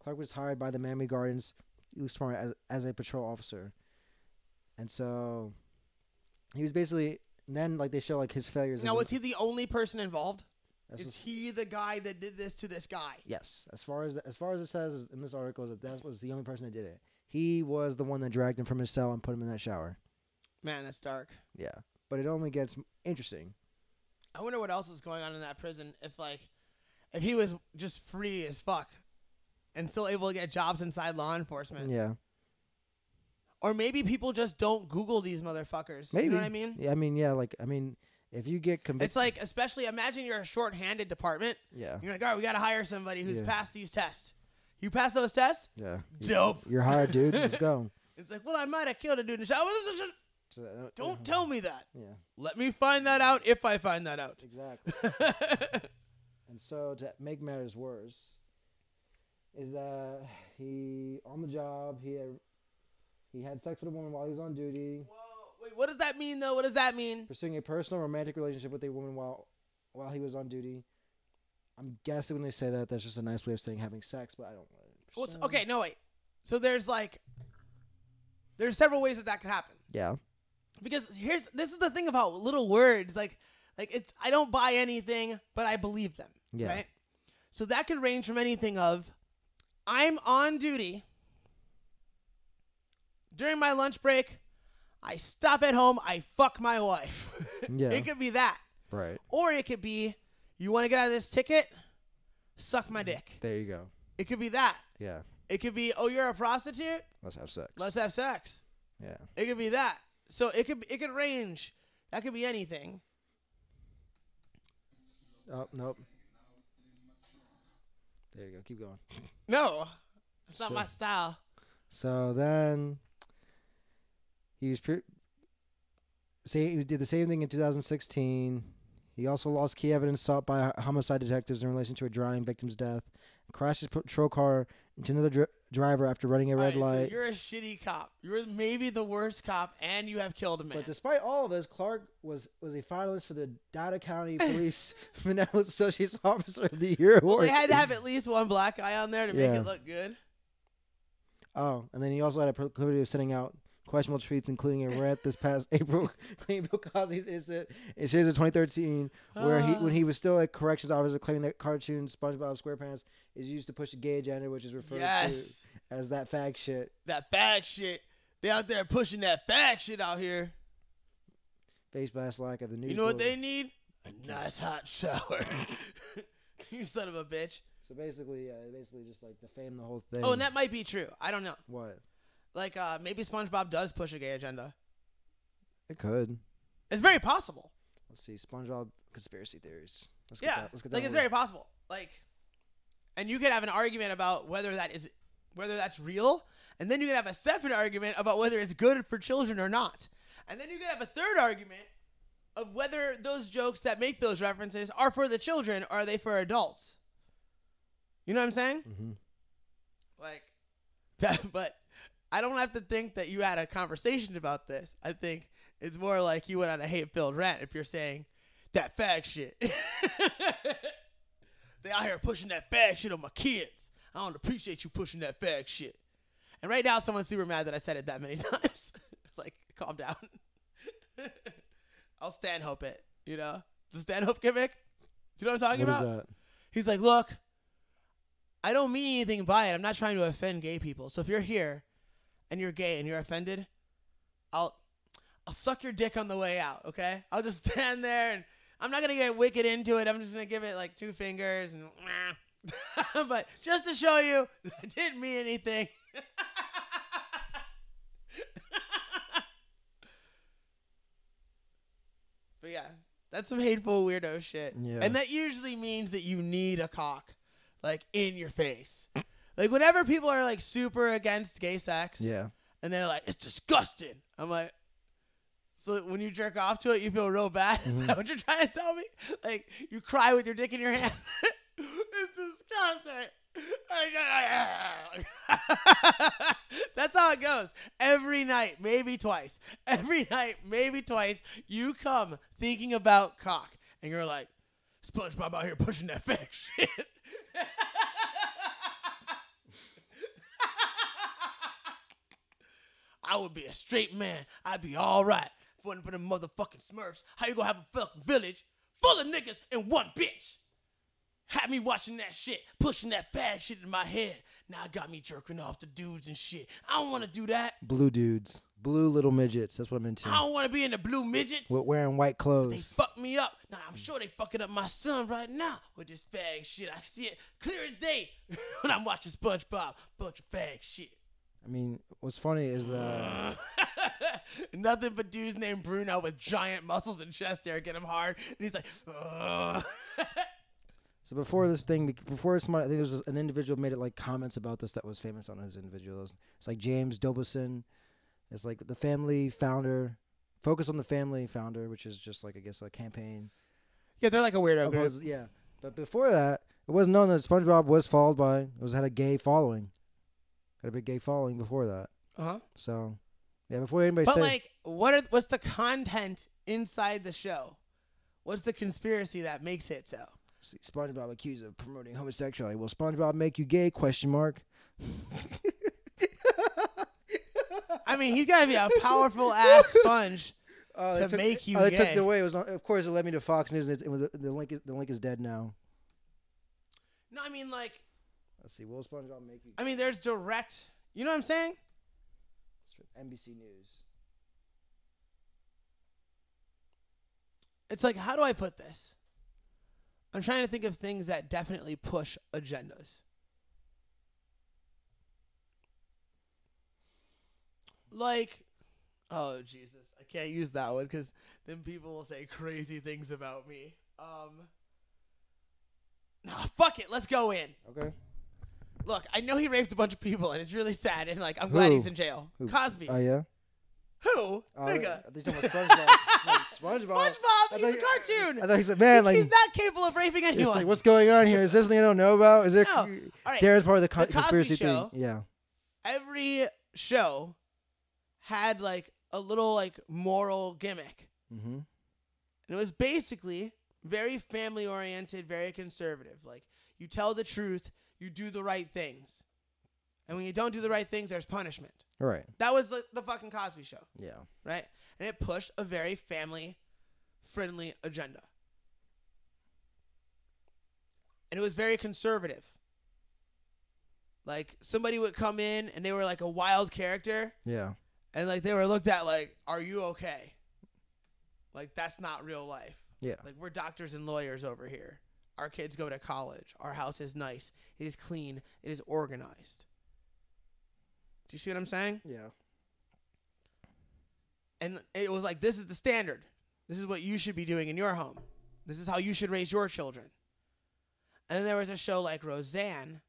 Clark was hired by the Miami Gardens Police Department as a patrol officer. And so he was basically, then like they show like his failures. Now, was he the only person involved? Is he the guy that did this to this guy? Yes. As far as it says in this article, is that was the only person that did it. He was the one that dragged him from his cell and put him in that shower. Man, that's dark. Yeah. But it only gets interesting. I wonder what else is going on in that prison. If like, if he was just free as fuck and still able to get jobs inside law enforcement. Yeah. Or maybe people just don't Google these motherfuckers. Maybe. You know what I mean? Yeah, I mean, if you get convicted. It's like, especially imagine you're a short-handed department. Yeah. You're like, all right, we got to hire somebody who's Yeah. passed these tests. You pass those tests? Yeah. Dope. You're hired, dude. Let's go. It's like, well, I might have killed a dude in the shower. So, Don't tell me that. Yeah. Let me find that out if I find that out. Exactly. And so to make matters worse, is that he on the job he had sex with a woman while he was on duty, Whoa, wait, what does that mean though? What does that mean? pursuing a personal romantic relationship with a woman while he was on duty. I'm guessing when they say that, that's just a nice way of saying having sex, but I don't know. Well, okay, no wait. So there's several ways that could happen. Yeah. Because this is the thing about little words, like it's I don't buy anything, but I believe them. Yeah. Right? So that could range from anything of I'm on duty. During my lunch break, I stop at home, I fuck my wife. Yeah. It could be that. Right. Or it could be, you want to get out of this ticket? Suck my dick. There you go. It could be that. Yeah. It could be, oh, you're a prostitute? Let's have sex. Let's have sex. Yeah. It could be that. So it could range. That could be anything. Oh, nope. There you go. Keep going. No, it's not So- my style. So then he was he did the same thing in 2016. He also lost key evidence sought by homicide detectives in relation to a drowning victim's death. Crashed his patrol car into another driver after running a red All right, light. So you're a shitty cop. You're maybe the worst cop, and you have killed a man. But despite all of this, Clark was a finalist for the Data County Police Benevolent Associates Officer of the Year well, award. they had to have at least one black guy on there to make Yeah. it look good. Oh, and then he also had a proclivity of sending out questionable tweets, including a rant this past April claiming Bill Cosby's innocent in series of 2013, where when he was still a corrections officer, claiming that cartoon SpongeBob SquarePants is used to push a gay agenda, which is referred to as that fag shit. That fag shit. They out there pushing that fag shit out here. Face blast like of the news. You know what they need? A nice hot shower. You son of a bitch. So basically, basically just like defame the whole thing. Oh, and that might be true. I don't know. What? Like, maybe SpongeBob does push a gay agenda. It could. It's very possible. Let's see. SpongeBob conspiracy theories. Let's get Yeah, that. Let's get like that it's one. very possible. Like, and you could have an argument about whether that's real, and then you could have a separate argument about whether it's good for children or not, and then you could have a third argument of whether those jokes that make those references are for the children or are they for adults. You know what I'm saying? Mm-hmm. Like, that, but I don't have to think that you had a conversation about this. I think it's more like you went on a hate-filled rant if you're saying that fag shit. They out here pushing that fag shit on my kids. I don't appreciate you pushing that fag shit. And right now, someone's super mad that I said it that many times. Like, calm down. I'll Stanhope it, you know? The Stanhope gimmick? Do you know what I'm talking What about? is that? He's like, look, I don't mean anything by it. I'm not trying to offend gay people. So if you're here and you're gay and you're offended, I'll suck your dick on the way out, okay? I'll just stand there and I'm not going to get wicked into it. I'm just going to give it like 2 fingers and but just to show you I didn't mean anything. But yeah, that's some hateful weirdo shit. Yeah. And that usually means that you need a cock like in your face. Like whenever people are like super against gay sex Yeah. and they're like, it's disgusting. I'm like, so when you jerk off to it, you feel real bad? Is that what you're trying to tell me? Like you cry with your dick in your hand? It's disgusting. That's how it goes. Every night, maybe twice. Every night, maybe twice, you come thinking about cock. And you're like, SpongeBob out here pushing that fake shit. I would be a straight man. I'd be all right. If it wasn't for them motherfucking Smurfs, how you gonna have a fucking village full of niggas and one bitch? Had me watching that shit, pushing that fag shit in my head. Now it got me jerking off to dudes and shit. I don't want to do that. Blue dudes. Blue little midgets. That's what I'm into. I don't want to be in the blue midgets. With wearing white They clothes. fuck me up. Nah, I'm sure they fucking up my son right now with this fag shit. I see it clear as day when I'm watching SpongeBob. Bunch of fag shit. I mean, what's funny is that Nothing but dudes named Bruno with giant muscles and chest hair get him hard. And he's like, ugh. so before this thing, before somebody, I think there was an individual made it like comments about this that was famous on his individuals. It's like James Dobson. It's like the family founder, focus on the family founder, which is just like, I guess, a campaign. Yeah, they're like a weirdo group. Yeah. But before that, it wasn't known that SpongeBob was followed by, had a gay following. Had a big gay following before that. Uh-huh. So, yeah, before anybody But say. like, what's the content inside the show? What's the conspiracy that makes it so? See, SpongeBob accused of promoting homosexuality. Will SpongeBob make you gay? Question mark. I mean, he's got to be a powerful ass sponge to make you They gay. took it away. It was of course it led me to Fox News. And the link is dead now. No, I mean, like, Let's see. Will SpongeBob make you? I mean, there's direct. You know what I'm saying? It's from NBC News. It's like, how do I put this? I'm trying to think of things that definitely push agendas. Like, oh, Jesus. I can't use that one because then people will say crazy things about me. Nah, fuck it. Let's go in. Okay. Look, I know he raped a bunch of people, and it's really sad, and, like, I'm glad he's in jail. Who? Cosby. Oh yeah. Who? Nigga. I think you're talking about SpongeBob. SpongeBob. SpongeBob, he's a cartoon. I thought he said, man, like He's not capable of raping it's anyone. like, what's going on here? Is this something I don't know about? Is there? No. All right. Darren's part of the The Cosby conspiracy Show. thing. Yeah. Every show had, like, a little, like, moral gimmick. Mm-hmm. And it was basically very family-oriented, very conservative. Like, you tell the truth, you do the right things. And when you don't do the right things, there's punishment. All right. That was the fucking Cosby Show, Yeah. right? And it pushed a very family-friendly agenda. And it was very conservative. Like, somebody would come in, and they were, like, a wild character. Yeah. And, like, they were looked at like, are you okay? Like, that's not real life. Yeah. Like, we're doctors and lawyers over here. Our kids go to college. Our house is nice. It is clean. It is organized. Do you see what I'm saying? Yeah. And it was like, this is the standard. This is what you should be doing in your home. This is how you should raise your children. And then there was a show like Roseanne,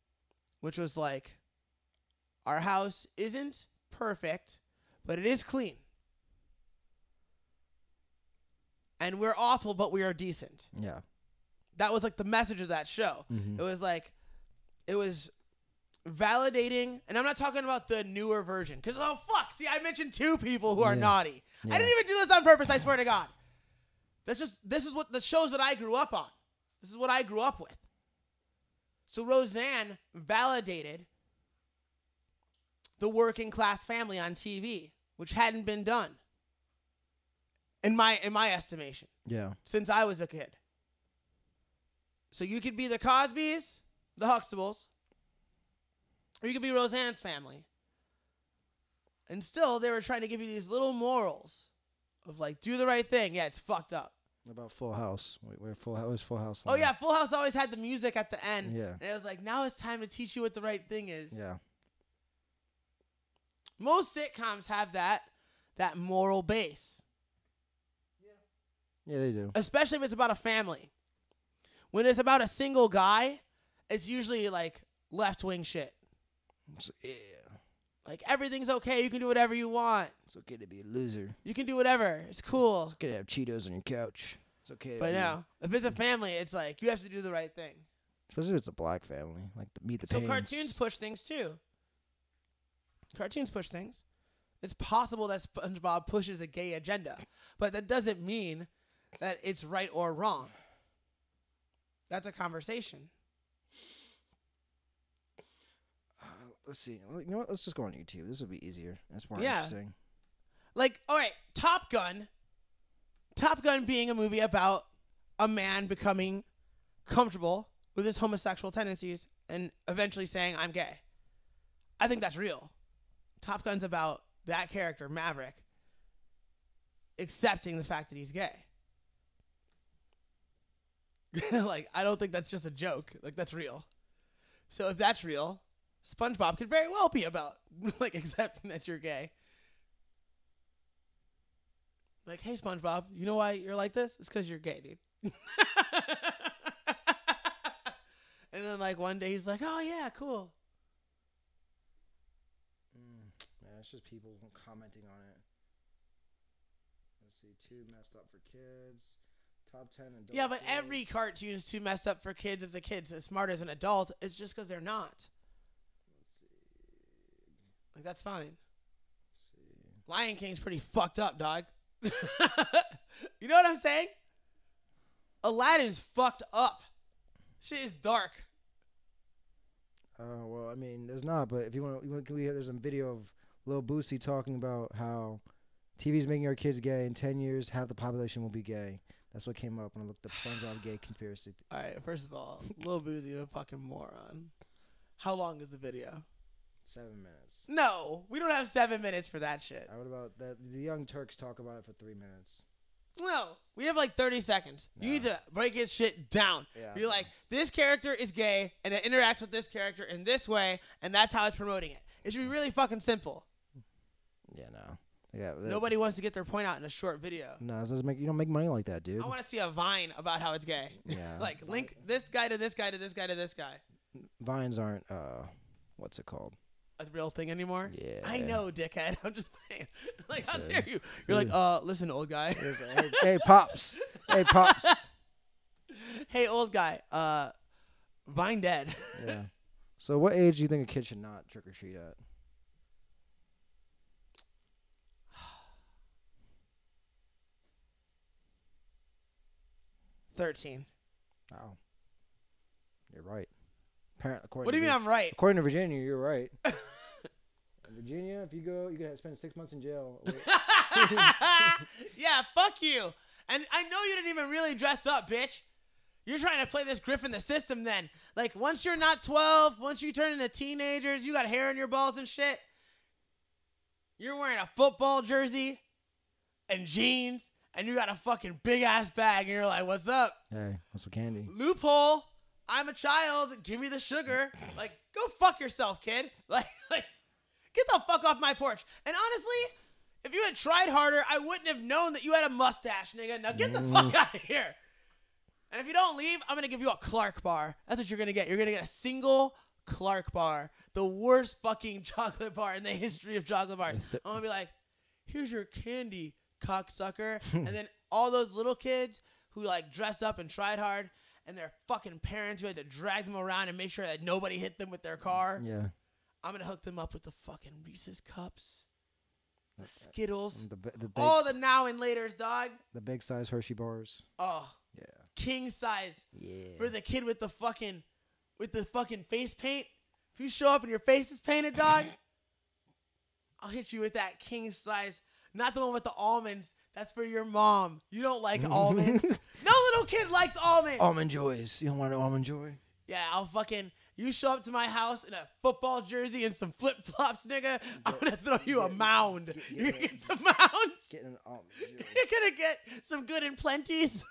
which was like, our house isn't perfect, but it is clean. And we're awful, but we are decent. Yeah. That was like the message of that show. Mm-hmm. It was like, it was validating. And I'm not talking about the newer version. Because, oh, fuck. See, I mentioned two people who are Yeah. naughty. Yeah. I didn't even do this on purpose, I swear to God. This is what the shows that I grew up on. This is what I grew up with. So Roseanne validated the working class family on TV, which hadn't been done. In my estimation. Yeah. Since I was a kid. So you could be the Cosbys, the Huxtables, or you could be Roseanne's family. And still, they were trying to give you these little morals of like, do the right thing. Yeah, it's fucked up. What about Full House? Where Full House? Oh, yeah, Full House always had the music at the end. Yeah. And it was like, now it's time to teach you what the right thing is. Yeah. Most sitcoms have that moral base. Yeah, they do. Especially if it's about a family. When it's about a single guy, it's usually like left-wing shit. Yeah. Like, everything's okay. You can do whatever you want. It's okay to be a loser. You can do whatever. It's cool. It's okay to have Cheetos on your couch. It's okay. But no, if it's a family, it's like, you have to do the right thing. Especially if it's a black family, like Meet the So Pains. cartoons push things, too. Cartoons push things. It's possible that SpongeBob pushes a gay agenda. But that doesn't mean that it's right or wrong. That's a conversation. Let's see. You know what? Let's just go on YouTube. This will be easier. That's more Yeah. interesting. Like, all right, Top Gun. Top Gun being a movie about a man becoming comfortable with his homosexual tendencies and eventually saying, I'm gay. I think that's real. Top Gun's about that character, Maverick, accepting the fact that he's gay. Like, I don't think that's just a joke. Like, that's real. So if that's real, SpongeBob could very well be about, like, accepting that you're gay. Like, hey, SpongeBob, you know why you're like this? It's because you're gay, dude. And then, like, one day he's like, oh, yeah, cool. Man, it's just people commenting on it. Let's see, too messed up for kids. Top 10 adult. Yeah, but kids. every cartoon is too messed up for kids if the kid's as smart as an adult. It's just because they're not. Let's see. Like, that's fine. Let's see. Lion King's pretty fucked up, dog. You know what I'm saying? Aladdin's fucked up. Shit is dark. Well, I mean, there's not, but if you want, there's a video of Lil Boosie talking about how TV's making our kids gay. In 10 years, half the population will be gay. That's what came up when I looked up SpongeBob gay conspiracy. All right, first of all, Lil Boosie, a fucking moron. How long is the video? 7 minutes. No, we don't have 7 minutes for that shit. What about that? The Young Turks talk about it for 3 minutes. No, we have like 30 seconds. You need to break his shit down. Yeah, Be like, this character is gay, and it interacts with this character in this way, and that's how it's promoting it. It should be really fucking simple. Yeah, no. Yeah, Nobody wants to get their point out in a short video. No, it doesn't make, you don't make money like that, dude. I want to see a Vine about how it's gay. Yeah. Like, link this guy to this guy to this guy to this guy. Vines aren't, what's it called? A real thing anymore? Yeah. I know, dickhead. I'm just playing. Like, how Listen. dare you? You're like, listen, old guy. Hey, Pops. Hey, Pops. Hey, old guy. Vine dead. Yeah. So what age do you think a kid should not trick or treat at? 13. Oh. You're right. According What do you mean I'm right? According to Virginia, you're right. In Virginia, if you go, you gotta spend 6 months in jail. Yeah, fuck you. And I know you didn't even really dress up, bitch. You're trying to play this Griffin the system then. Like, once you're not 12, once you turn into teenagers, you got hair in your balls and shit. You're wearing a football jersey and jeans, and you got a fucking big-ass bag, and you're like, what's up? Hey, that's some candy. Loophole. I'm a child. Give me the sugar. Like, go fuck yourself, kid. Like, get the fuck off my porch. And honestly, if you had tried harder, I wouldn't have known that you had a mustache, nigga. Now get the fuck out of here. And if you don't leave, I'm going to give you a Clark bar. That's what you're going to get. You're going to get a single Clark bar. The worst fucking chocolate bar in the history of chocolate bars. I'm going to be like, here's your candy, cocksucker. And then all those little kids who, like, dressed up and tried hard, and their fucking parents who had to drag them around and make sure that nobody hit them with their car. Yeah. I'm going to hook them up with the fucking Reese's Cups, the Skittles, The all the now and laters, dog. The big size Hershey bars. Oh, Yeah. king size. Yeah. For the kid with the fucking face paint. If you show up and your face is painted, dog, I'll hit you with that king size. Not the one with the almonds. That's for your mom. You don't like almonds. No little kid likes almonds. Almond Joys. You don't want an Almond Joy? Yeah, you show up to my house in a football jersey and some flip-flops, nigga, I'm going to throw you a mound. You're going to get some mounds. Getting an Almond Joy. You're going to get some good and plenties.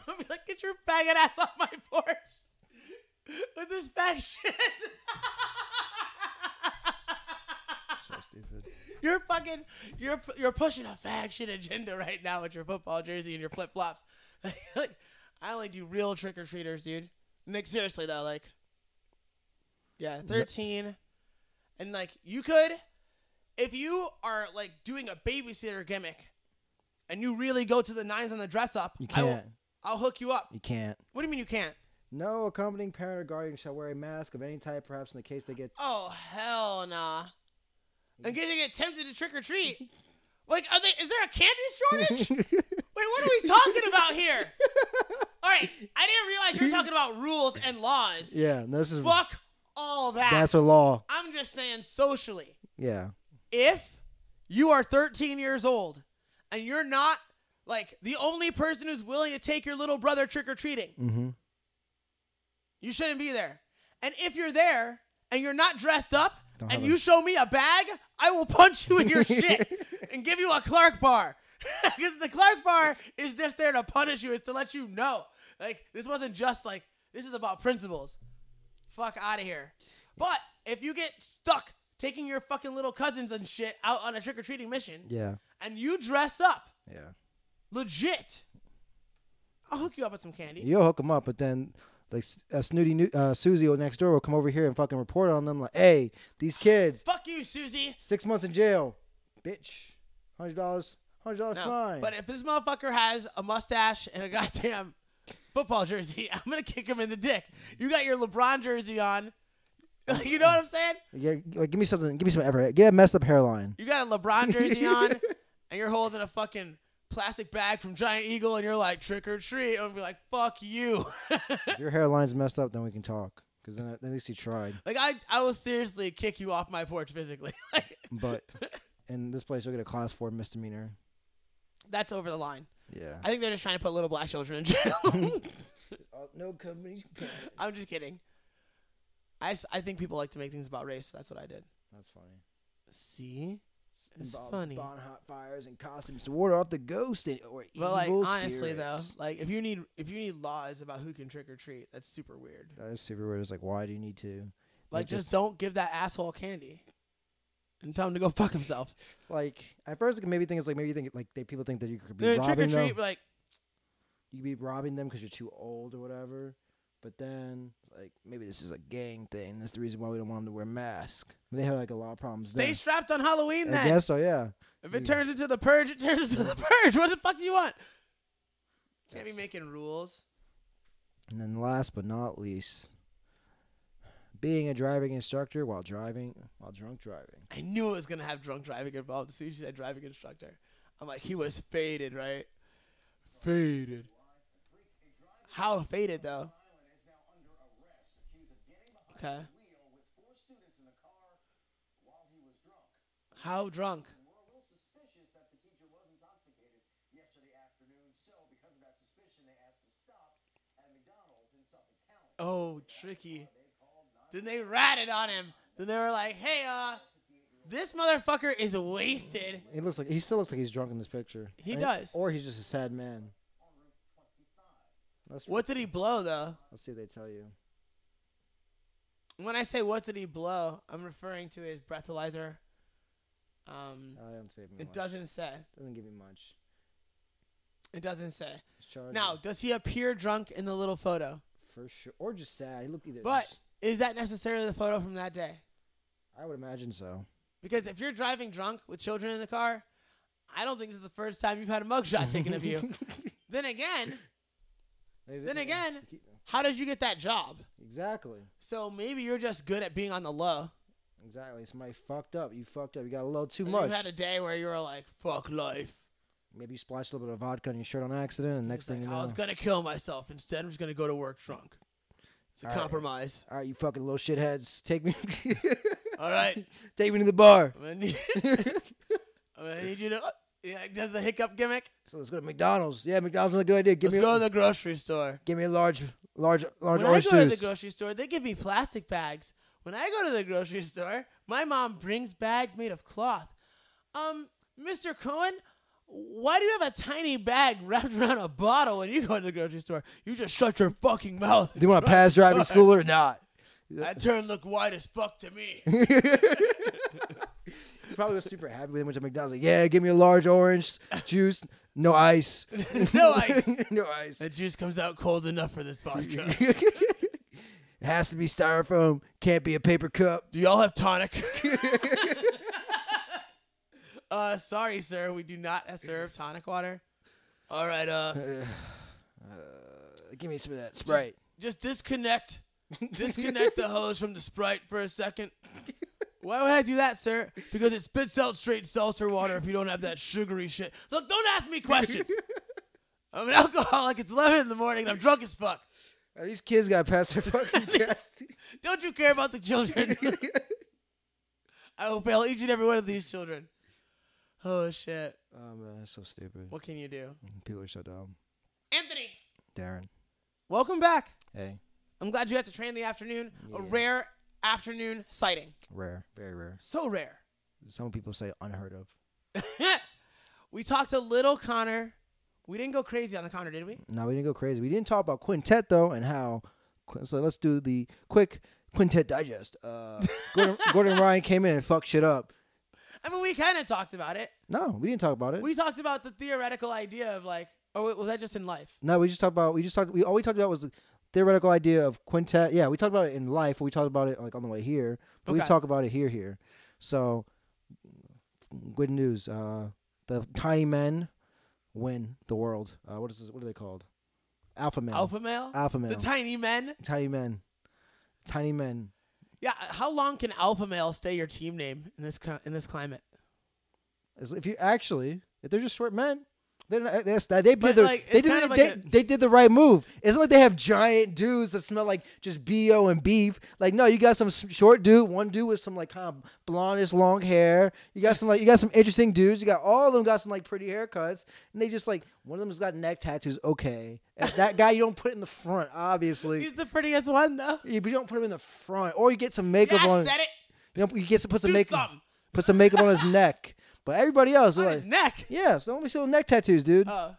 I'll be like, get your faggot ass off my porch with this fag shit. So stupid. You're pushing a fag shit agenda right now with your football jersey and your flip-flops. Like, I only do real trick-or-treaters, dude. Nick, seriously, though, like, yeah, 13. And, like, you could, if you are, like, doing a babysitter gimmick and you really go to the nines on the dress-up, You can't. I'll hook you up. You can't. What do you mean you can't? No accompanying parent or guardian shall wear a mask of any type, perhaps in the case they get... Oh, hell nah. In case they get tempted to trick-or-treat. Like, is there a candy shortage? Wait, what are we talking about here? All right, I didn't realize you were talking about rules and laws. Yeah, this is... Fuck all that. That's a law. I'm just saying socially. Yeah. If you are 13 years old and you're not, like, the only person who's willing to take your little brother trick-or-treating, Mm-hmm. you shouldn't be there. And if you're there and you're not dressed up, Don't and have you show me a bag, I will punch you in your shit and give you a Clark bar. Because the Clark bar is just there to punish you, is to let you know. Like, this wasn't just like, this is about principles. Fuck out of here. But if you get stuck taking your fucking little cousins and shit out on a trick-or-treating mission, Yeah. and you dress up, Yeah. legit, I'll hook you up with some candy. You'll hook them up, but then like snooty Susie next door will come over here and fucking report on them. Like, hey, these kids, Fuck you, Susie. 6 months in jail, bitch. $100 No, fine. but if this motherfucker has a mustache and a goddamn football jersey, I'm gonna kick him in the dick. You got your LeBron jersey on. You know what I'm saying? Yeah, like, give me something. Give me some ever. Get a messed up hairline. You got a LeBron jersey on, and you're holding a fucking plastic bag from Giant Eagle, and you're like, trick or treat. I'm gonna be like, fuck you. If your hairline's messed up, then we can talk. Because then at least you tried. Like, I will seriously kick you off my porch physically. Like, But in this place, you'll get a class 4 misdemeanor. that's over the line. Yeah. I think they're just trying to put little black children in jail. No companies. I'm just kidding. I think people like to make things about race. That's what I did. That's funny. See? It's Involves funny. Bon hot fires and costumes to ward off the ghost or But like evil honestly spirits. though, like if you need laws about who can trick or treat, that's super weird. That is super weird. It's like, why do you need to? Like just don't give that asshole candy, and tell him to go fuck himself. Like at first, maybe think it's like people think that you could be Trick or robbing them. treat, like You could be robbing them because you're too old or whatever. But then, like, maybe this is a gang thing. That's the reason why we don't want them to wear masks. They have like a lot of problems. stay then. strapped on Halloween. Then I guess so. Yeah. if it turns into the purge, it turns into the purge. What the fuck do you want? Can't be That's- making rules. And then last but not least, being a driving instructor while drunk driving. I knew it was gonna have drunk driving involved. As soon as you said driving instructor, I'm like, he was faded, right? Faded. How faded though? Okay. How drunk? Oh, tricky. Then they ratted on him. Then they were like, hey, this motherfucker is wasted. He still looks like he's drunk in this picture. He does. Or he's just a sad man. What did he blow, though? Let's see if they tell you. When I say what did he blow, I'm referring to his breathalyzer. I don't say It much. doesn't say. Doesn't give me much. It doesn't say. It's charged Now, does he appear drunk in the little photo? for sure, or just sad. He looked either. But is that necessarily the photo from that day? I would imagine so. Because if you're driving drunk with children in the car, I don't think this is the first time you've had a mugshot taken of you. Then again, how did you get that job? Exactly. So maybe you're just good at being on the low. Exactly. Somebody fucked up. You fucked up. You got a little too And much. You had a day where you were like, fuck life. Maybe you splashed a little bit of vodka on your shirt on accident, and next It's thing like, you know, I was going to kill myself. Instead, I'm just going to go to work drunk. It's a All right. compromise. all right, you fucking little shitheads, take me, All right. take me to the bar. I'm going to need you to... Yeah, does the hiccup gimmick? So let's go to McDonald's. Yeah, McDonald's is a good idea. Let's go to the grocery store. Give me a large When I orange go to the juice. grocery store, they give me plastic bags. When I go to the grocery store, my mom brings bags made of cloth. Mr. Cohen, why do you have a tiny bag wrapped around a bottle when you go to the grocery store? You just shut your fucking mouth. Do you want to pass driving school or not? That turn looked wide as fuck to me. He probably was super happy when he went to McDonald's. Like, yeah, give me a large orange juice, no ice. No ice. No ice. That juice comes out cold enough for this vodka. It has to be styrofoam. Can't be a paper cup. Do y'all have tonic? Sorry, sir. We do not serve tonic water. All right, Give me some of that Sprite. just disconnect the hose from the Sprite for a second. Why would I do that, sir? Because it spits out straight seltzer water if you don't have that sugary shit. Look, don't ask me questions. I'm an alcoholic. It's 11 in the morning and I'm drunk as fuck. These kids got to pass their fucking test. Don't you care about the children? I will fail each and every one of these children. Oh, shit. Oh, man, that's so stupid. What can you do? People are so dumb. Anthony, Darren. welcome back. Hey. I'm glad you had to train in the afternoon. A Yeah. rare afternoon sighting. Rare, very rare. So rare. Some people say unheard of. We talked to Little Connor. We didn't go crazy on the Connor, did we? No, we didn't go crazy. We didn't talk about Quintet though, and how. So let's do the quick Quintet digest. Gordon Ryan came in and fucked shit up. I mean, we kind of talked about it. No, we didn't talk about it. We talked about the theoretical idea of like, or was that just in life? No, we all we talked about was the theoretical idea of Quintet. Yeah, we talked about it in life. We talked about it like on the way here. But we Okay. talk about it here. So, good news. The tiny men win the world. What is this? What are they called? Alpha male. Alpha male? Alpha male. The tiny men? Tiny men. Tiny men. Yeah, how long can alpha male stay your team name in this climate? If they're just short men, they But, did like, it's kind of like they did the right move. It's not like they have giant dudes that smell like just BO and beef. Like, no, you got some short dude, one dude with some like kind of blondish long hair. You got some interesting dudes. You got all of them got some like pretty haircuts, and they just like one of them has got neck tattoos. Okay, and that guy you don't put in the front, obviously. He's the prettiest one though. Yeah, but you don't put him in the front, or you get some makeup Yeah, I on. said it. You get to put some Do makeup. something. Put some makeup on his neck. But everybody else, On they're his like, neck. yeah, so only see little neck tattoos, dude. Yeah.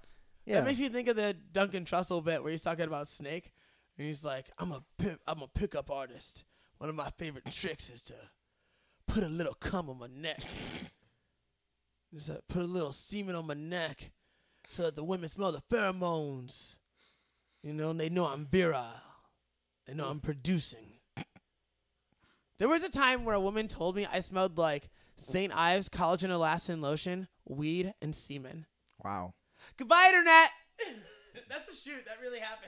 Yeah. That makes me think of the Duncan Trussell bit where he's talking about Snake, and he's like, "I'm a pickup artist. One of my favorite tricks is to put a little cum on my neck. Just put a little semen on my neck, so that the women smell the pheromones. You know, and they know I'm virile. They know I'm producing." There was a time where a woman told me I smelled like St. Ives collagen elastin lotion, weed, and semen. Wow. Goodbye, Internet. That's a shoot. That really happened.